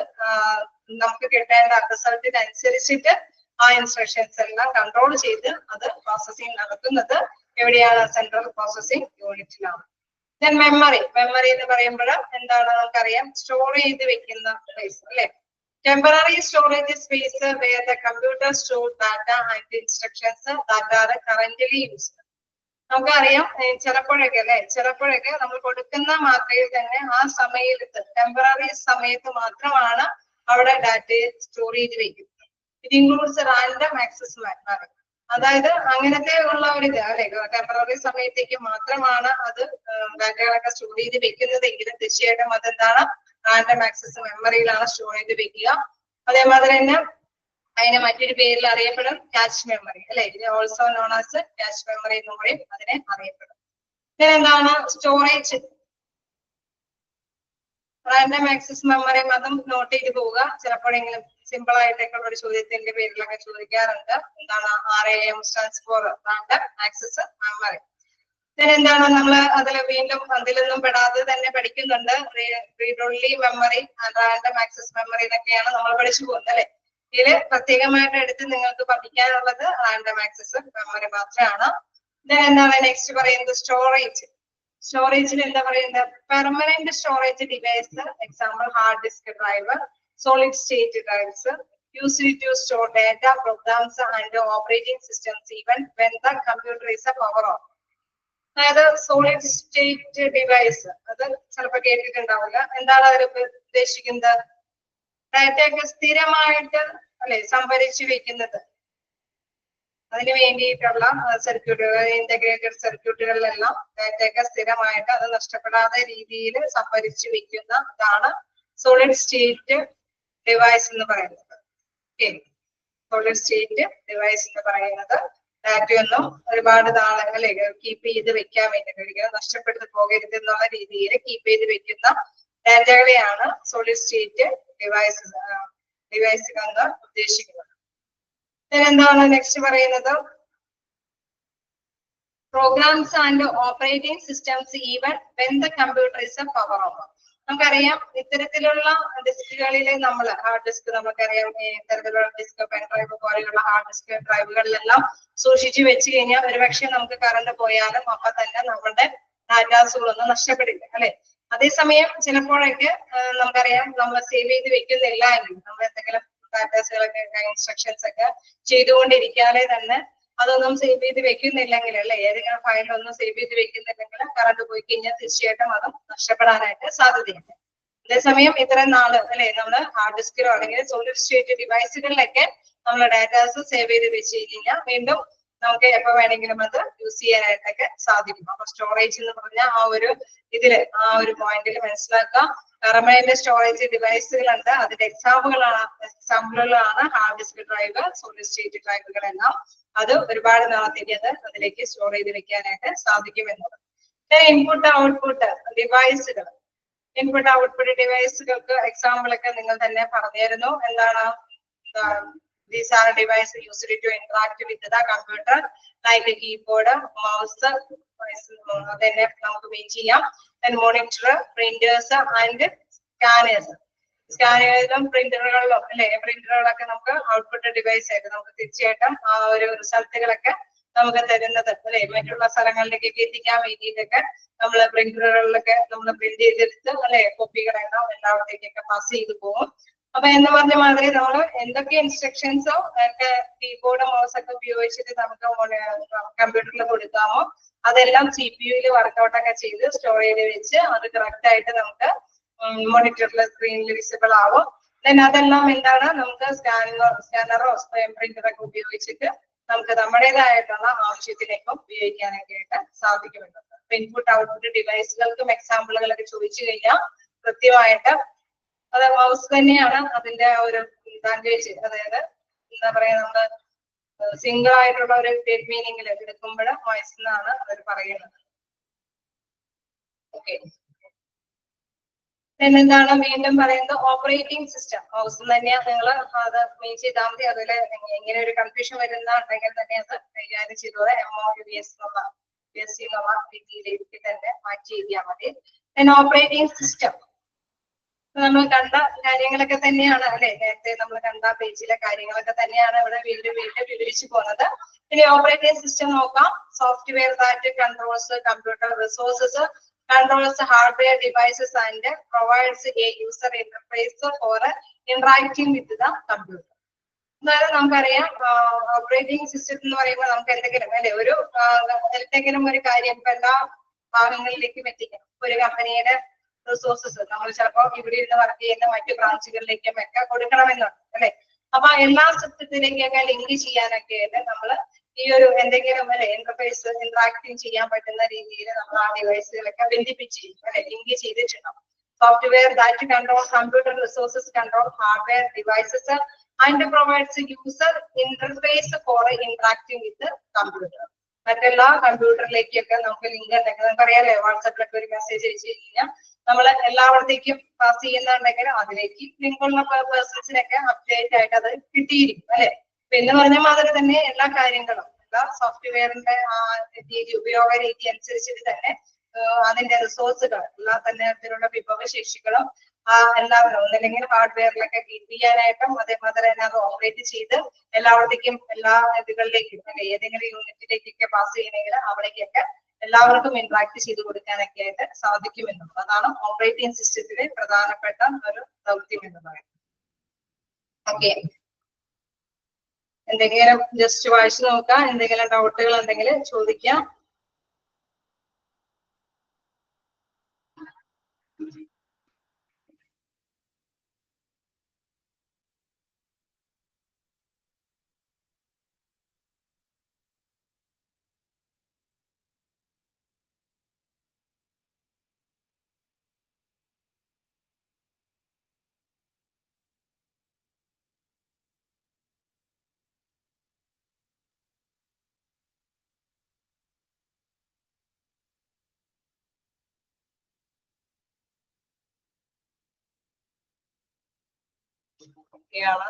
നമുക്ക് കിട്ടേണ്ട റിസൾട്ടിന് അനുസരിച്ചിട്ട് ആ ഇൻസ്ട്രക്ഷൻസ് എല്ലാം കൺട്രോൾ ചെയ്ത് അത് പ്രോസസിംഗ് നടത്തുന്നത് എവിടെയാണ്? Central processing യൂണിറ്റിലാണ്. മെമ്മറി എന്ന് പറയുമ്പോൾ എന്താണ്? നമുക്കറിയാം സ്റ്റോർ ചെയ്ത് വെക്കുന്ന പ്ലേസ് അല്ലെ. Temporary storage space where the computer store data and instructions that are currently used. നമുക്കറിയാം ചിലപ്പോഴൊക്കെ അല്ലെ നമ്മൾ കൊടുക്കുന്ന മാത്രയിൽ തന്നെ ആ സമയത്ത് ടെമ്പററി സമയത്ത് മാത്രമാണ് അവിടെ ഡാറ്റയെ സ്റ്റോർ ചെയ്ത് വെക്കുന്നത്. It includes random access memory. അതായത് അങ്ങനത്തെ ഉള്ള ഒരു ഇത് അല്ലെ ടെമ്പററി സമയത്തേക്ക് മാത്രമാണ് അത് ഡാറ്റകളൊക്കെ സ്റ്റോർ ചെയ്ത് വെക്കുന്നതെങ്കിലും തീർച്ചയായിട്ടും അതെന്താണ് റാൻഡം ആക്സസ് മെമ്മറിയിലാണ് സ്റ്റോർ ചെയ്ത് വെക്കുക. അതേമാതിരി തന്നെ അതിനെ മറ്റൊരു പേരിൽ അറിയപ്പെടും ക്യാച്ച് മെമ്മറി അല്ലെ. ഇത് also known as catch memory എന്ന് പറയും അതിനെ അറിയപ്പെടും. പിന്നെ എന്താണ് സ്റ്റോറേജ് റാൻഡം ആക്സസ് മെമ്മറി അതും നോട്ട് ചെയ്ത് പോവുക. ചിലപ്പോഴെങ്കിലും സിമ്പിൾ ആയിട്ടൊക്കെ ഒരു ചോദ്യത്തിന്റെ പേരിലൊക്കെ ചോദിക്കാറുണ്ട്. എന്താണ് RAM stands for random access memory. എന്താണ് നമ്മൾ അതിൽ വീണ്ടും അതിലൊന്നും പെടാതെ തന്നെ പഠിക്കുന്നുണ്ട്. Read only memory random access memory എന്നൊക്കെയാണ് നമ്മൾ പഠിച്ചു പോകുന്നത് അല്ലെ. ഇതില് പ്രത്യേകമായിട്ട് എടുത്ത് നിങ്ങൾക്ക് പഠിക്കാനുള്ളത് റാൻഡം ആക്സസ് മെമ്മറി മാത്രമാണ്. എന്താണ് നെക്സ്റ്റ് പറയുന്നത് സ്റ്റോറേജിൽ എന്താ പറയുന്നത് permanent storage device. Example hard disk drive, solid state drives used to store data, programs and operating systems even when the computer is a power off. അതായത് സോളിഡ് സ്റ്റേറ്റ് ഡിവൈസ് അത് ചിലപ്പോൾ കേട്ടിട്ടുണ്ടാവില്ല. എന്താണ് അതിൽ ഉദ്ദേശിക്കുന്നത്? ഡാറ്റയൊക്കെ സ്ഥിരമായിട്ട് അല്ലെ സംഭരിച്ചു വെക്കുന്നത്. അതിന് വേണ്ടിയിട്ടുള്ള സർക്യൂട്ടുകൾ ഇന്റഗ്രേറ്റഡ് സർക്യൂട്ടുകളിലെല്ലാം ഡാറ്റയൊക്കെ സ്ഥിരമായിട്ട് അത് നഷ്ടപ്പെടാത്ത രീതിയിൽ സംഭരിച്ചു വെക്കുന്ന ഇതാണ് സോളിഡ് സ്റ്റേറ്റ് ഡിവൈസ് എന്ന് പറയുന്നത്. സോളിഡ് സ്റ്റേറ്റ് ഡിവൈസ് എന്ന് പറയുന്നത് ഡാറ്റയൊന്നും ഒരുപാട് നാളെ അല്ലെ കീപ്പ് ചെയ്ത് വെക്കാൻ വേണ്ടിയിട്ട് നഷ്ടപ്പെട്ടു പോകരുത് എന്നുള്ള രീതിയിൽ കീപ്പ് ചെയ്ത് വെക്കുന്ന ഡാറ്റകളെയാണ് സോളിഡ് സ്റ്റേറ്റ് ഡിവൈസുകൾ എന്ന് ഉദ്ദേശിക്കുന്നത്. എന്താണ് നെക്സ്റ്റ് പറയുന്നത് programs and operating systems even when the computer is a power off. നമുക്കറിയാം ഇത്തരത്തിലുള്ള ഡിസ്കുകളിൽ നമ്മൾ ഹാർഡ് ഡിസ്ക് നമുക്കറിയാം ഇത്തരത്തിലുള്ള ഡിസ്ക് പെൻഡ്രൈവ് പോലെയുള്ള ഹാർഡ് ഡിസ്ക് ഡ്രൈവുകളിലെല്ലാം സൂക്ഷിച്ചു വെച്ച് കഴിഞ്ഞാൽ ഒരുപക്ഷെ നമുക്ക് കറണ്ട് പോയാലും അപ്പൊ തന്നെ നമ്മുടെ ഡാറ്റാസുകളൊന്നും നഷ്ടപ്പെടില്ല അല്ലെ. അതേസമയം ചിലപ്പോഴൊക്കെ നമുക്കറിയാം നമ്മൾ സേവ് ചെയ്ത് വെക്കുന്നില്ല എങ്കിൽ നമ്മൾ എന്തെങ്കിലും ഡാറ്റാസുകളൊക്കെ ഇൻസ്ട്രക്ഷൻസ് ഒക്കെ ചെയ്തുകൊണ്ടിരിക്കാതെ തന്നെ അതൊന്നും സേവ് ചെയ്ത് വെക്കുന്നില്ലെങ്കിൽ അല്ലെ ഏതെങ്കിലും ഫയലൊന്നും സേവ് ചെയ്ത് വെക്കുന്നില്ലെങ്കിൽ കറണ്ട് പോയി കഴിഞ്ഞാൽ തീർച്ചയായിട്ടും അതും നഷ്ടപ്പെടാനായിട്ട് സാധ്യതയുണ്ട്. അതേസമയം ഇത്രയും നാള് അല്ലെ നമ്മള് ഹാർഡ് ഡിസ്കിലോ അല്ലെങ്കിൽ സോളിഡ് സ്റ്റേറ്റ് ഡിവൈസുകളിലൊക്കെ നമ്മൾ ഡാറ്റാസ് സേവ് ചെയ്ത് വെച്ച് കഴിഞ്ഞാൽ വീണ്ടും നമുക്ക് എപ്പോ വേണമെങ്കിലും അത് യൂസ് ചെയ്യാനായിട്ടൊക്കെ സാധിക്കും. അപ്പൊ സ്റ്റോറേജ് എന്ന് പറഞ്ഞാൽ ആ ഒരു പോയിന്റിൽ മനസ്സിലാക്കാം. പെർമനന്റ് സ്റ്റോറേജ് ഡിവൈസുകളുണ്ട്. അതിന്റെ എക്സാമ്പിളുകളാണ് hard disk drive, solid state ഡ്രൈവുകളെല്ലാം. അത് ഒരുപാട് നാളത്തേക്ക് അതിലേക്ക് സ്റ്റോർ ചെയ്ത് വെക്കാനായിട്ട് സാധിക്കുമെന്നത്. ഇൻപുട്ട് ഔട്ട്പുട്ട് ഡിവൈസുകൾ ഇൻപുട്ട് ഔട്ട്പുട്ട് ഡിവൈസുകൾക്ക് എക്സാമ്പിൾ ഒക്കെ നിങ്ങൾ തന്നെ പറഞ്ഞിരുന്നു. എന്താണ് these are devices used to interact with the computer like a keyboard, mouse, then നമുക്ക് മീൻ ചെയ്യാം. then monitor, printers and scanners. സ്കാനറുകളിലും പ്രിന്ററുകളിലും അല്ലെ പ്രിന്ററുകളൊക്കെ നമുക്ക് ഔട്ട്പുട്ട് ഡിവൈസ് ആയിട്ട് നമുക്ക് തീർച്ചയായിട്ടും ആ ഒരു റിസൾട്ടുകളൊക്കെ നമുക്ക് തരുന്നത് അല്ലെ മറ്റുള്ള സ്ഥലങ്ങളിലേക്ക് എത്തിക്കാൻ വേണ്ടിയിട്ടൊക്കെ നമ്മൾ പ്രിന്ററുകളിലൊക്കെ നമ്മൾ പ്രിന്റ് ചെയ്തെടുത്ത് അല്ലെ കോപ്പികളെല്ലാം എല്ലായിടത്തേക്കൊക്കെ പാസ് ചെയ്ത് പോകും. അപ്പൊ എന്ന് പറഞ്ഞ മാതിരി നമ്മൾ എന്തൊക്കെ ഇൻസ്ട്രക്ഷൻസോ ഒക്കെ കീബോർഡ് മൗസ് ഒക്കെ ഉപയോഗിച്ചിട്ട് നമുക്ക് കമ്പ്യൂട്ടറിൽ കൊടുക്കാമോ അതെല്ലാം CPU വർക്ക്ഔട്ട് ഒക്കെ ചെയ്ത് സ്റ്റോർ ചെയ്ത് വെച്ച് അത് കറക്റ്റ് ആയിട്ട് നമുക്ക് മോണിറ്ററിലെ സ്ക്രീനിൽ വിസിബിൾ ആവും. ദെൻ അതെല്ലാം എന്താണ് നമുക്ക് സ്കാനറോ പ്രിന്ററോ ഒക്കെ ഉപയോഗിച്ചിട്ട് നമുക്ക് നമ്മുടേതായിട്ടുള്ള ആവശ്യത്തിലേക്കും ഉപയോഗിക്കാനൊക്കെ സാധിക്കുന്നുണ്ട്. ഇൻപുട്ട് ഔട്ട്പുട്ട് ഡിവൈസുകൾക്കും എക്സാമ്പിളുകളൊക്കെ ചോദിച്ചു കഴിഞ്ഞാൽ കൃത്യമായിട്ട് അത് മൗസ് തന്നെയാണ് അതിന്റെ ഒരു ലാംഗ്വേജ്. അതായത് എന്താ പറയാ നമ്മള് സിംഗിൾ ആയിട്ടുള്ള ഒരു ഡെഡ് മീനിങ്ങിൽ എടുക്കുമ്പോൾ മൗസ് എന്നാണ് അവർ പറയുന്നത്. ഓക്കെ എന്താണ് വീണ്ടും പറയുന്നത് ഓപ്പറേറ്റിംഗ് സിസ്റ്റം മൗസ് തന്നെയാണ്. നിങ്ങൾ അത് മീൻ ചെയ്താൽ മതി. അതിൽ എങ്ങനെ ഒരു കൺഫ്യൂഷൻ വരുന്നുണ്ടെങ്കിൽ തന്നെ അത് കൈകാര്യം ചെയ്തോടെ MOUS എന്നുള്ള രീതിയിലേക്ക് തന്നെ മാറ്റി എഴുതിയാൽ മതി. ഓപ്പറേറ്റിംഗ് സിസ്റ്റം നമ്മൾ കണ്ട കാര്യങ്ങളൊക്കെ തന്നെയാണ് അല്ലെ നേരത്തെ നമ്മൾ കണ്ട പേജിലെ കാര്യങ്ങളൊക്കെ തന്നെയാണ് ഇവിടെ വീണ്ടും വിവരിച്ചു പോകുന്നത്. ഇനി ഓപ്പറേറ്റിംഗ് സിസ്റ്റം നോക്കാം. Software that controls computer resources controls hardware devices and provides a user interface for interacting with the computer. അതായത് നമുക്കറിയാം ഓപ്പറേറ്റിംഗ് സിസ്റ്റം എന്ന് പറയുമ്പോൾ നമുക്ക് എന്തെങ്കിലും അല്ലെ എന്തെങ്കിലും ഒരു കാര്യം ഇപ്പൊ എല്ലാ ഭാഗങ്ങളിലേക്കും എത്തിക്കണം. ഒരു കമ്പനിയുടെ റിസോഴ്സസ് നമ്മൾ ചിലപ്പോൾ ഇവിടെ ഇരുന്ന് വർക്ക് ചെയ്യുന്ന മറ്റു ബ്രാഞ്ചുകളിലേക്കും ഒക്കെ കൊടുക്കണമെന്നുണ്ട് അല്ലെ. അപ്പൊ എല്ലാ സിസ്റ്റത്തിലേക്കൊക്കെ ലിങ്ക് ചെയ്യാനൊക്കെ ആയിട്ട് നമ്മൾ ഈ ഒരു എന്തെങ്കിലും അല്ലെ ഇന്റർഫേസ് ഇന്ററാക്ടിങ് ചെയ്യാൻ പറ്റുന്ന രീതിയിൽ നമ്മൾ ആ ഡിവൈസുകളൊക്കെ ബന്ധിപ്പിച്ചിരിക്കും അല്ലെ, ലിങ്ക് ചെയ്തിട്ടുണ്ടാവും. Software that control computer resources control hardware devices and provides user interface for interacting with computer. മറ്റെല്ലാ കമ്പ്യൂട്ടറിലേക്കൊക്കെ നമുക്ക് ലിങ്ക് ഉണ്ടെങ്കിൽ നമുക്കറിയാലേ വാട്സാപ്പിലൊക്കെ ഒരു മെസ്സേജ് അയച്ചു കഴിഞ്ഞാൽ നമ്മൾ എല്ലാവർത്തേക്കും പാസ് ചെയ്യുന്നുണ്ടെങ്കിൽ അതിലേക്ക് ലിങ്കുള്ള പേഴ്സൺസിനൊക്കെ അപ്ഡേറ്റ് ആയിട്ട് അത് കിട്ടിയിരിക്കും അല്ലെ. എന്ന് പറഞ്ഞ മാതിരി തന്നെ എല്ലാ കാര്യങ്ങളും എല്ലാ സോഫ്റ്റ്വെയറിന്റെ രീതി ഉപയോഗ രീതി അനുസരിച്ചിട്ട് തന്നെ അതിന്റെ റിസോഴ്സുകൾ എല്ലാ തരത്തിലുള്ള വിഭവശേഷികളും എല്ലാവരും ഒന്നില്ലെങ്കിൽ ഹാർഡ്വെയറിലൊക്കെ കീപ്പ് ചെയ്യാനായിട്ടും അതേമാതിരി തന്നെ അത് ഓപ്പറേറ്റ് ചെയ്ത് എല്ലാവർക്കും എല്ലാ ഇതുകളിലേക്കും അല്ലെ ഏതെങ്കിലും യൂണിറ്റിലേക്കൊക്കെ പാസ് ചെയ്യണമെങ്കിൽ അവിടേക്കൊക്കെ എല്ലാവർക്കും ഇന്ററാക്ട് ചെയ്ത് കൊടുക്കാനൊക്കെ ആയിട്ട് സാധിക്കുമെന്നുള്ളത്. അതാണ് ഓപ്പറേറ്റിംഗ് സിസ്റ്റത്തിലെ പ്രധാനപ്പെട്ട ഒരു ദൗത്യം എന്ന് പറയുന്നത്. ഓക്കെ, എന്തെങ്കിലും ജസ്റ്റ് വായിച്ചു നോക്കാം, എന്തെങ്കിലും ഡൗട്ടുകൾ എന്തെങ്കിലും ചോദിക്കാം. ഒക്കെയാണ്.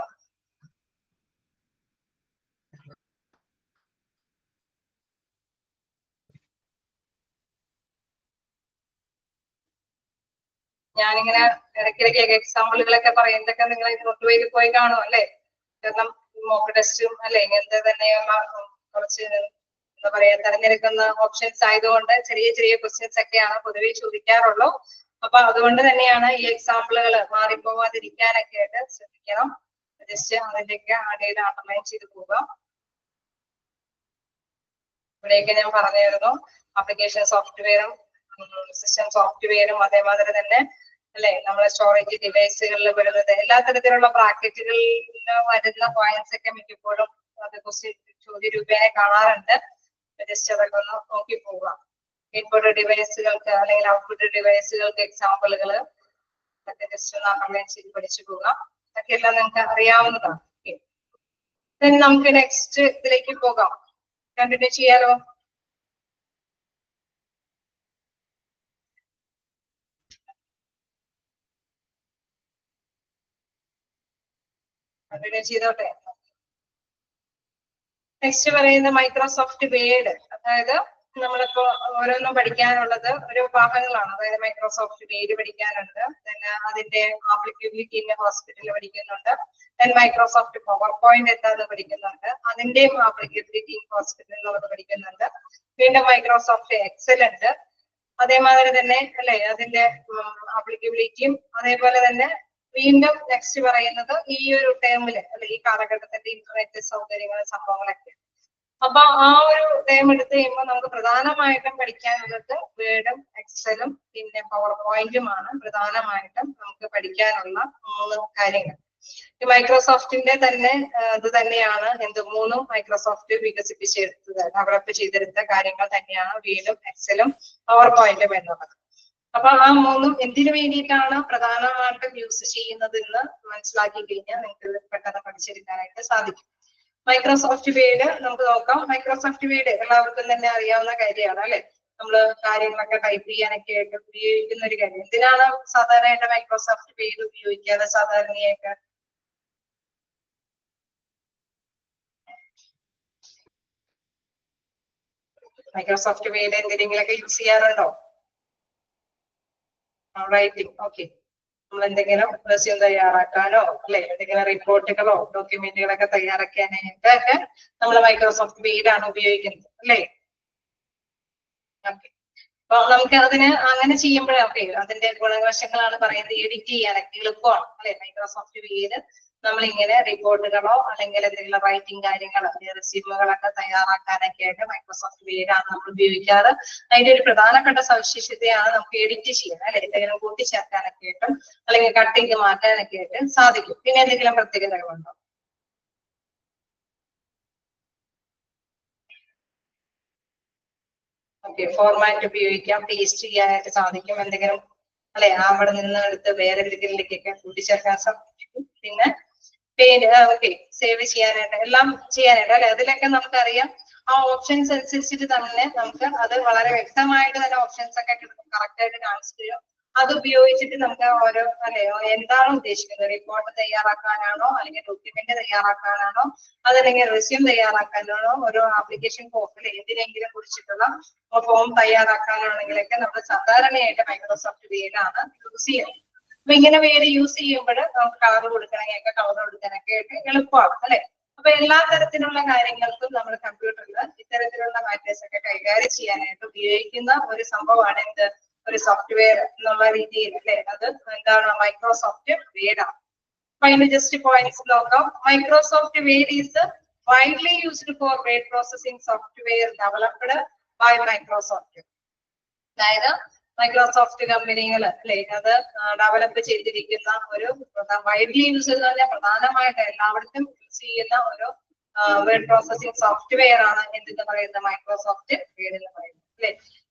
ഞാനിങ്ങനെ ഇടയ്ക്കിടയ്ക്ക് എക്സാമ്പിളുകളൊക്കെ പറയുന്നതൊക്കെ നിങ്ങൾ നോട്ടുവയിൽ പോയി കാണും അല്ലെ. കാരണം മോക്ക് ടെസ്റ്റും അല്ലെ ഇങ്ങനത്തെ തന്നെയുള്ള കുറച്ച് എന്താ പറയാ തെരഞ്ഞെടുക്കുന്ന ഓപ്ഷൻസ് ആയതുകൊണ്ട് ചെറിയ ചെറിയ ക്വസ്റ്റ്യൻസ് ഒക്കെയാണ് പൊതുവെ ചോദിക്കാറുള്ളൂ. അപ്പൊ അതുകൊണ്ട് തന്നെയാണ് ഈ എക്സാമ്പിളുകൾ മാറിപ്പോവാതിരിക്കാനൊക്കെ ആയിട്ട് ശ്രദ്ധിക്കണം. ജസ്റ്റ് അതിന്റെയൊക്കെ ആദ്യം അണ്ടർലൈൻ ചെയ്ത് പോകാം. ഇവിടെയൊക്കെ ഞാൻ പറഞ്ഞിരുന്നു ആപ്ലിക്കേഷൻ സോഫ്റ്റ്വെയറും സിസ്റ്റം സോഫ്റ്റ്വെയറും അതേമാതിരി തന്നെ അല്ലെ നമ്മളെ സ്റ്റോറേജ് ഡിവൈസുകളിൽ വരുന്നത് എല്ലാ തരത്തിലുള്ള ബ്രാക്കറ്റുകളിൽ വരുന്ന പോയിന്റ്സ് ഒക്കെ മിക്കപ്പോഴും അത് ക്വസ്റ്റ്യൻ ചോദ്യ രൂപേണ കാണാറുണ്ട്. ജസ്റ്റ് അതൊക്കെ ഒന്ന് നോക്കി പോകാം. ഇൻപുട്ട് ഡിവൈസുകൾക്ക് അല്ലെങ്കിൽ ഔട്ട്പുട്ട് ഡിവൈസുകൾക്ക് എക്സാമ്പിളുകൾ അതൊക്കെ ജസ്റ്റ് ഒന്ന് അണ്ടർലൈൻ ചെയ്ത് പഠിച്ചു പോകാം. അതൊക്കെ എല്ലാം നിങ്ങൾക്ക് അറിയാവുന്നതാണ്. നമുക്ക് നെക്സ്റ്റ് ഇതിലേക്ക് പോകാം. കണ്ടിന്യൂ ചെയ്യാലോ? കണ്ടിന്യൂ ചെയ്തോട്ടെ. നെക്സ്റ്റ് പറയുന്ന മൈക്രോസോഫ്റ്റ് വേഡ്. അതായത് നമ്മളിപ്പോ ഓരോന്നും പഠിക്കാനുള്ളത് ഓരോ ഭാഗങ്ങളാണ്. അതായത് മൈക്രോസോഫ്റ്റ് വേഡ് പഠിക്കാനുണ്ട്, പിന്നെ അതിന്റെ ആപ്ലിക്കബിലിറ്റി ഇൻ ഹോസ്പിറ്റലിൽ പഠിക്കുന്നുണ്ട്, ദെൻ മൈക്രോസോഫ്റ്റ് പവർ പോയിന്റ് എന്താന്ന് പഠിക്കുന്നുണ്ട്, അതിന്റെയും ആപ്ലിക്കബിലിറ്റി ഇൻ ഹോസ്പിറ്റലിൽ നമ്മൾ പഠിക്കുന്നുണ്ട്. വീണ്ടും മൈക്രോസോഫ്റ്റ് എക്സൽ ഉണ്ട്, അതേമാതിരി തന്നെ അല്ലെ അതിന്റെ ആപ്ലിക്കബിലിറ്റിയും അതേപോലെ തന്നെ വീണ്ടും നെക്സ്റ്റ് പറയുന്നത് ഈ ഒരു ടേമില് അല്ലെ ഈ കാലഘട്ടത്തിന്റെ ഇന്റർനെറ്റ് സൗകര്യങ്ങളും സംഭവങ്ങളൊക്കെ. അപ്പൊ ആ ഒരു ടേം എടുത്ത് കഴിയുമ്പോൾ നമുക്ക് പ്രധാനമായിട്ടും പഠിക്കാനുള്ളത് വേർഡും എക്സലും പിന്നെ പവർ പോയിന്റുമാണ് പ്രധാനമായിട്ടും നമുക്ക് പഠിക്കാനുള്ള 3 കാര്യങ്ങൾ. ഈ മൈക്രോസോഫ്റ്റിന്റെ തന്നെ ഇത് തന്നെയാണ് മൂന്നും മൈക്രോസോഫ്റ്റ് വികസിപ്പിച്ചെടുത്തത്, ഡെവലപ്പ് ചെയ്തെടുത്ത കാര്യങ്ങൾ തന്നെയാണ് വേർഡും എക്സലും പവർ പോയിന്റും എന്നുള്ളത്. അപ്പൊ ആ 3ഉം എന്തിനു വേണ്ടിയിട്ടാണ് പ്രധാനമായിട്ടും യൂസ് ചെയ്യുന്നത് എന്ന് മനസ്സിലാക്കി കഴിഞ്ഞാൽ നിങ്ങൾക്ക് പെട്ടെന്ന് പഠിച്ചെടുക്കാനായിട്ട് സാധിക്കും. മൈക്രോസോഫ്റ്റ് വേഡ് നമുക്ക് നോക്കാം. മൈക്രോസോഫ്റ്റ് വേഡ് എല്ലാവർക്കും തന്നെ അറിയാവുന്ന കാര്യമാണ് അല്ലെ. നമ്മള് കാര്യങ്ങളൊക്കെ ടൈപ്പ് ചെയ്യാനൊക്കെ ആയിട്ട് ഉപയോഗിക്കുന്ന ഒരു കാര്യം. എന്തിനാണ് സാധാരണയായിട്ട് മൈക്രോസോഫ്റ്റ് വേഡ് ഉപയോഗിക്കാതെ സാധാരണയായിട്ട്? മൈക്രോസോഫ്റ്റ് വേഡ് എന്തെങ്കിലുമൊക്കെ യൂസ് ചെയ്യാറുണ്ടോ? റൈറ്റിംഗ്. ഓക്കെ, നമ്മൾ എന്തെങ്കിലും റെസ്യൂം തയ്യാറാക്കാനോ അല്ലെ എന്തെങ്കിലും റിപ്പോർട്ടുകളോ ഡോക്യുമെന്റുകളൊക്കെ തയ്യാറാക്കാനായിട്ടൊക്കെ നമ്മൾ മൈക്രോസോഫ്റ്റ് വേഡ് ആണ് ഉപയോഗിക്കുന്നത് അല്ലെ. ഓക്കെ, അപ്പൊ നമുക്ക് അതിന് അങ്ങനെ ചെയ്യുമ്പോഴൊക്കെ അതിന്റെ ഗുണവശങ്ങളാണ് പറയുന്നത്. എഡിറ്റ് ചെയ്യാനൊക്കെ എളുപ്പമാണ് അല്ലെ. മൈക്രോസോഫ്റ്റ് വിയിൽ നമ്മളിങ്ങനെ റിപ്പോർട്ടുകളോ അല്ലെങ്കിൽ എന്തെങ്കിലും റൈറ്റിംഗ് കാര്യങ്ങളോ റെസ്യൂമുകളൊക്കെ തയ്യാറാക്കാനൊക്കെ ആയിട്ട് മൈക്രോസോഫ്റ്റ് വിയിലാണ് നമ്മൾ ഉപയോഗിക്കാറ്. അതിന്റെ ഒരു പ്രധാനപ്പെട്ട സവിശേഷതയാണ് നമുക്ക് എഡിറ്റ് ചെയ്യാൻ അല്ലെ, എന്തെങ്കിലും കൂട്ടിച്ചേർക്കാനൊക്കെ ആയിട്ടും അല്ലെങ്കിൽ കട്ടിങ് മാറ്റാനൊക്കെ ആയിട്ട് സാധിക്കും. പിന്നെ എന്തെങ്കിലും പ്രത്യേകതകളുണ്ടോ? ഓക്കെ, ഫോർമാറ്റ് ഉപയോഗിക്കാം, പേസ്റ്റ് ചെയ്യാനായിട്ട് സാധിക്കും, എന്തെങ്കിലും അല്ലെ അവിടെ നിന്ന് എടുത്ത് വേറെ എന്തെങ്കിലുമൊക്കെ കൂട്ടിച്ചേർക്കാൻ സാധിക്കും. പിന്നെ ഓക്കെ സേവ് ചെയ്യാനായിട്ട് എല്ലാം ചെയ്യാനായിട്ട് അല്ലെ. അതിലൊക്കെ നമുക്കറിയാം ആ ഓപ്ഷൻസ് അനുസരിച്ചിട്ട് തന്നെ നമുക്ക് അത് വളരെ വ്യക്തമായിട്ട് തന്നെ ഓപ്ഷൻസ് ഒക്കെ കറക്റ്റ് ആയിട്ട് കാണിച്ചു തരും. അത് ഉപയോഗിച്ചിട്ട് നമുക്ക് ഓരോ അല്ലെ എന്താണ് ഉദ്ദേശിക്കുന്നത്, റിപ്പോർട്ട് തയ്യാറാക്കാനാണോ അല്ലെങ്കിൽ ഡോക്യുമെന്റ് തയ്യാറാക്കാനാണോ അതല്ലെങ്കിൽ റെസ്യൂം തയ്യാറാക്കാനാണോ ഓരോ ആപ്ലിക്കേഷൻ ഫോമിൽ എന്തിനെങ്കിലും കുറിച്ചിട്ടുള്ള ഫോം തയ്യാറാക്കാനാണെങ്കിലൊക്കെ നമ്മൾ സാധാരണയായിട്ട് മൈക്രോസോഫ്റ്റ് വേർഡാണ് യൂസ് ചെയ്യുന്നത്. അപ്പൊ ഇങ്ങനെ വേർഡ് യൂസ് ചെയ്യുമ്പോൾ നമുക്ക് കളർ കൊടുക്കണമെങ്കിൽ കളർ കൊടുക്കാനൊക്കെ ആയിട്ട് എളുപ്പമാണ് അല്ലെ. അപ്പൊ എല്ലാ തരത്തിലുള്ള കാര്യങ്ങൾക്കും നമ്മൾ കമ്പ്യൂട്ടറിൽ ഇത്തരത്തിലുള്ള മാറ്റേഴ്സ് ഒക്കെ കൈകാര്യം ചെയ്യാനായിട്ട് ഉപയോഗിക്കുന്ന ഒരു സംഭവമാണ് എന്ത്, ഒരു സോഫ്റ്റ്വെയർ എന്നുള്ള രീതിയിൽ അല്ലെ. അത് എന്താണ്, മൈക്രോസോഫ്റ്റ് വേർഡാണ്. അപ്പൊ അതിന്റെ ജസ്റ്റ് പോയിന്റ്സ് നോക്കാം. Microsoft word is widely used for word processing software developed by Microsoft. അതായത് മൈക്രോസോഫ്റ്റ് കമ്പനികൾ അല്ലെ അത് ഡെവലപ്പ് ചെയ്തിരിക്കുന്ന ഒരു വൈഡ്ലി യൂസ് എന്ന് പറഞ്ഞാൽ പ്രധാനമായിട്ട് എല്ലാവർക്കും യൂസ് ചെയ്യുന്ന ഒരു വേർഡ് പ്രോസസിംഗ് സോഫ്റ്റ്വെയർ ആണ് എന്തെന്ന് പറയുന്നത്, മൈക്രോസോഫ്റ്റ് വേർഡ് എന്ന് പറയുന്നത് അല്ലെ.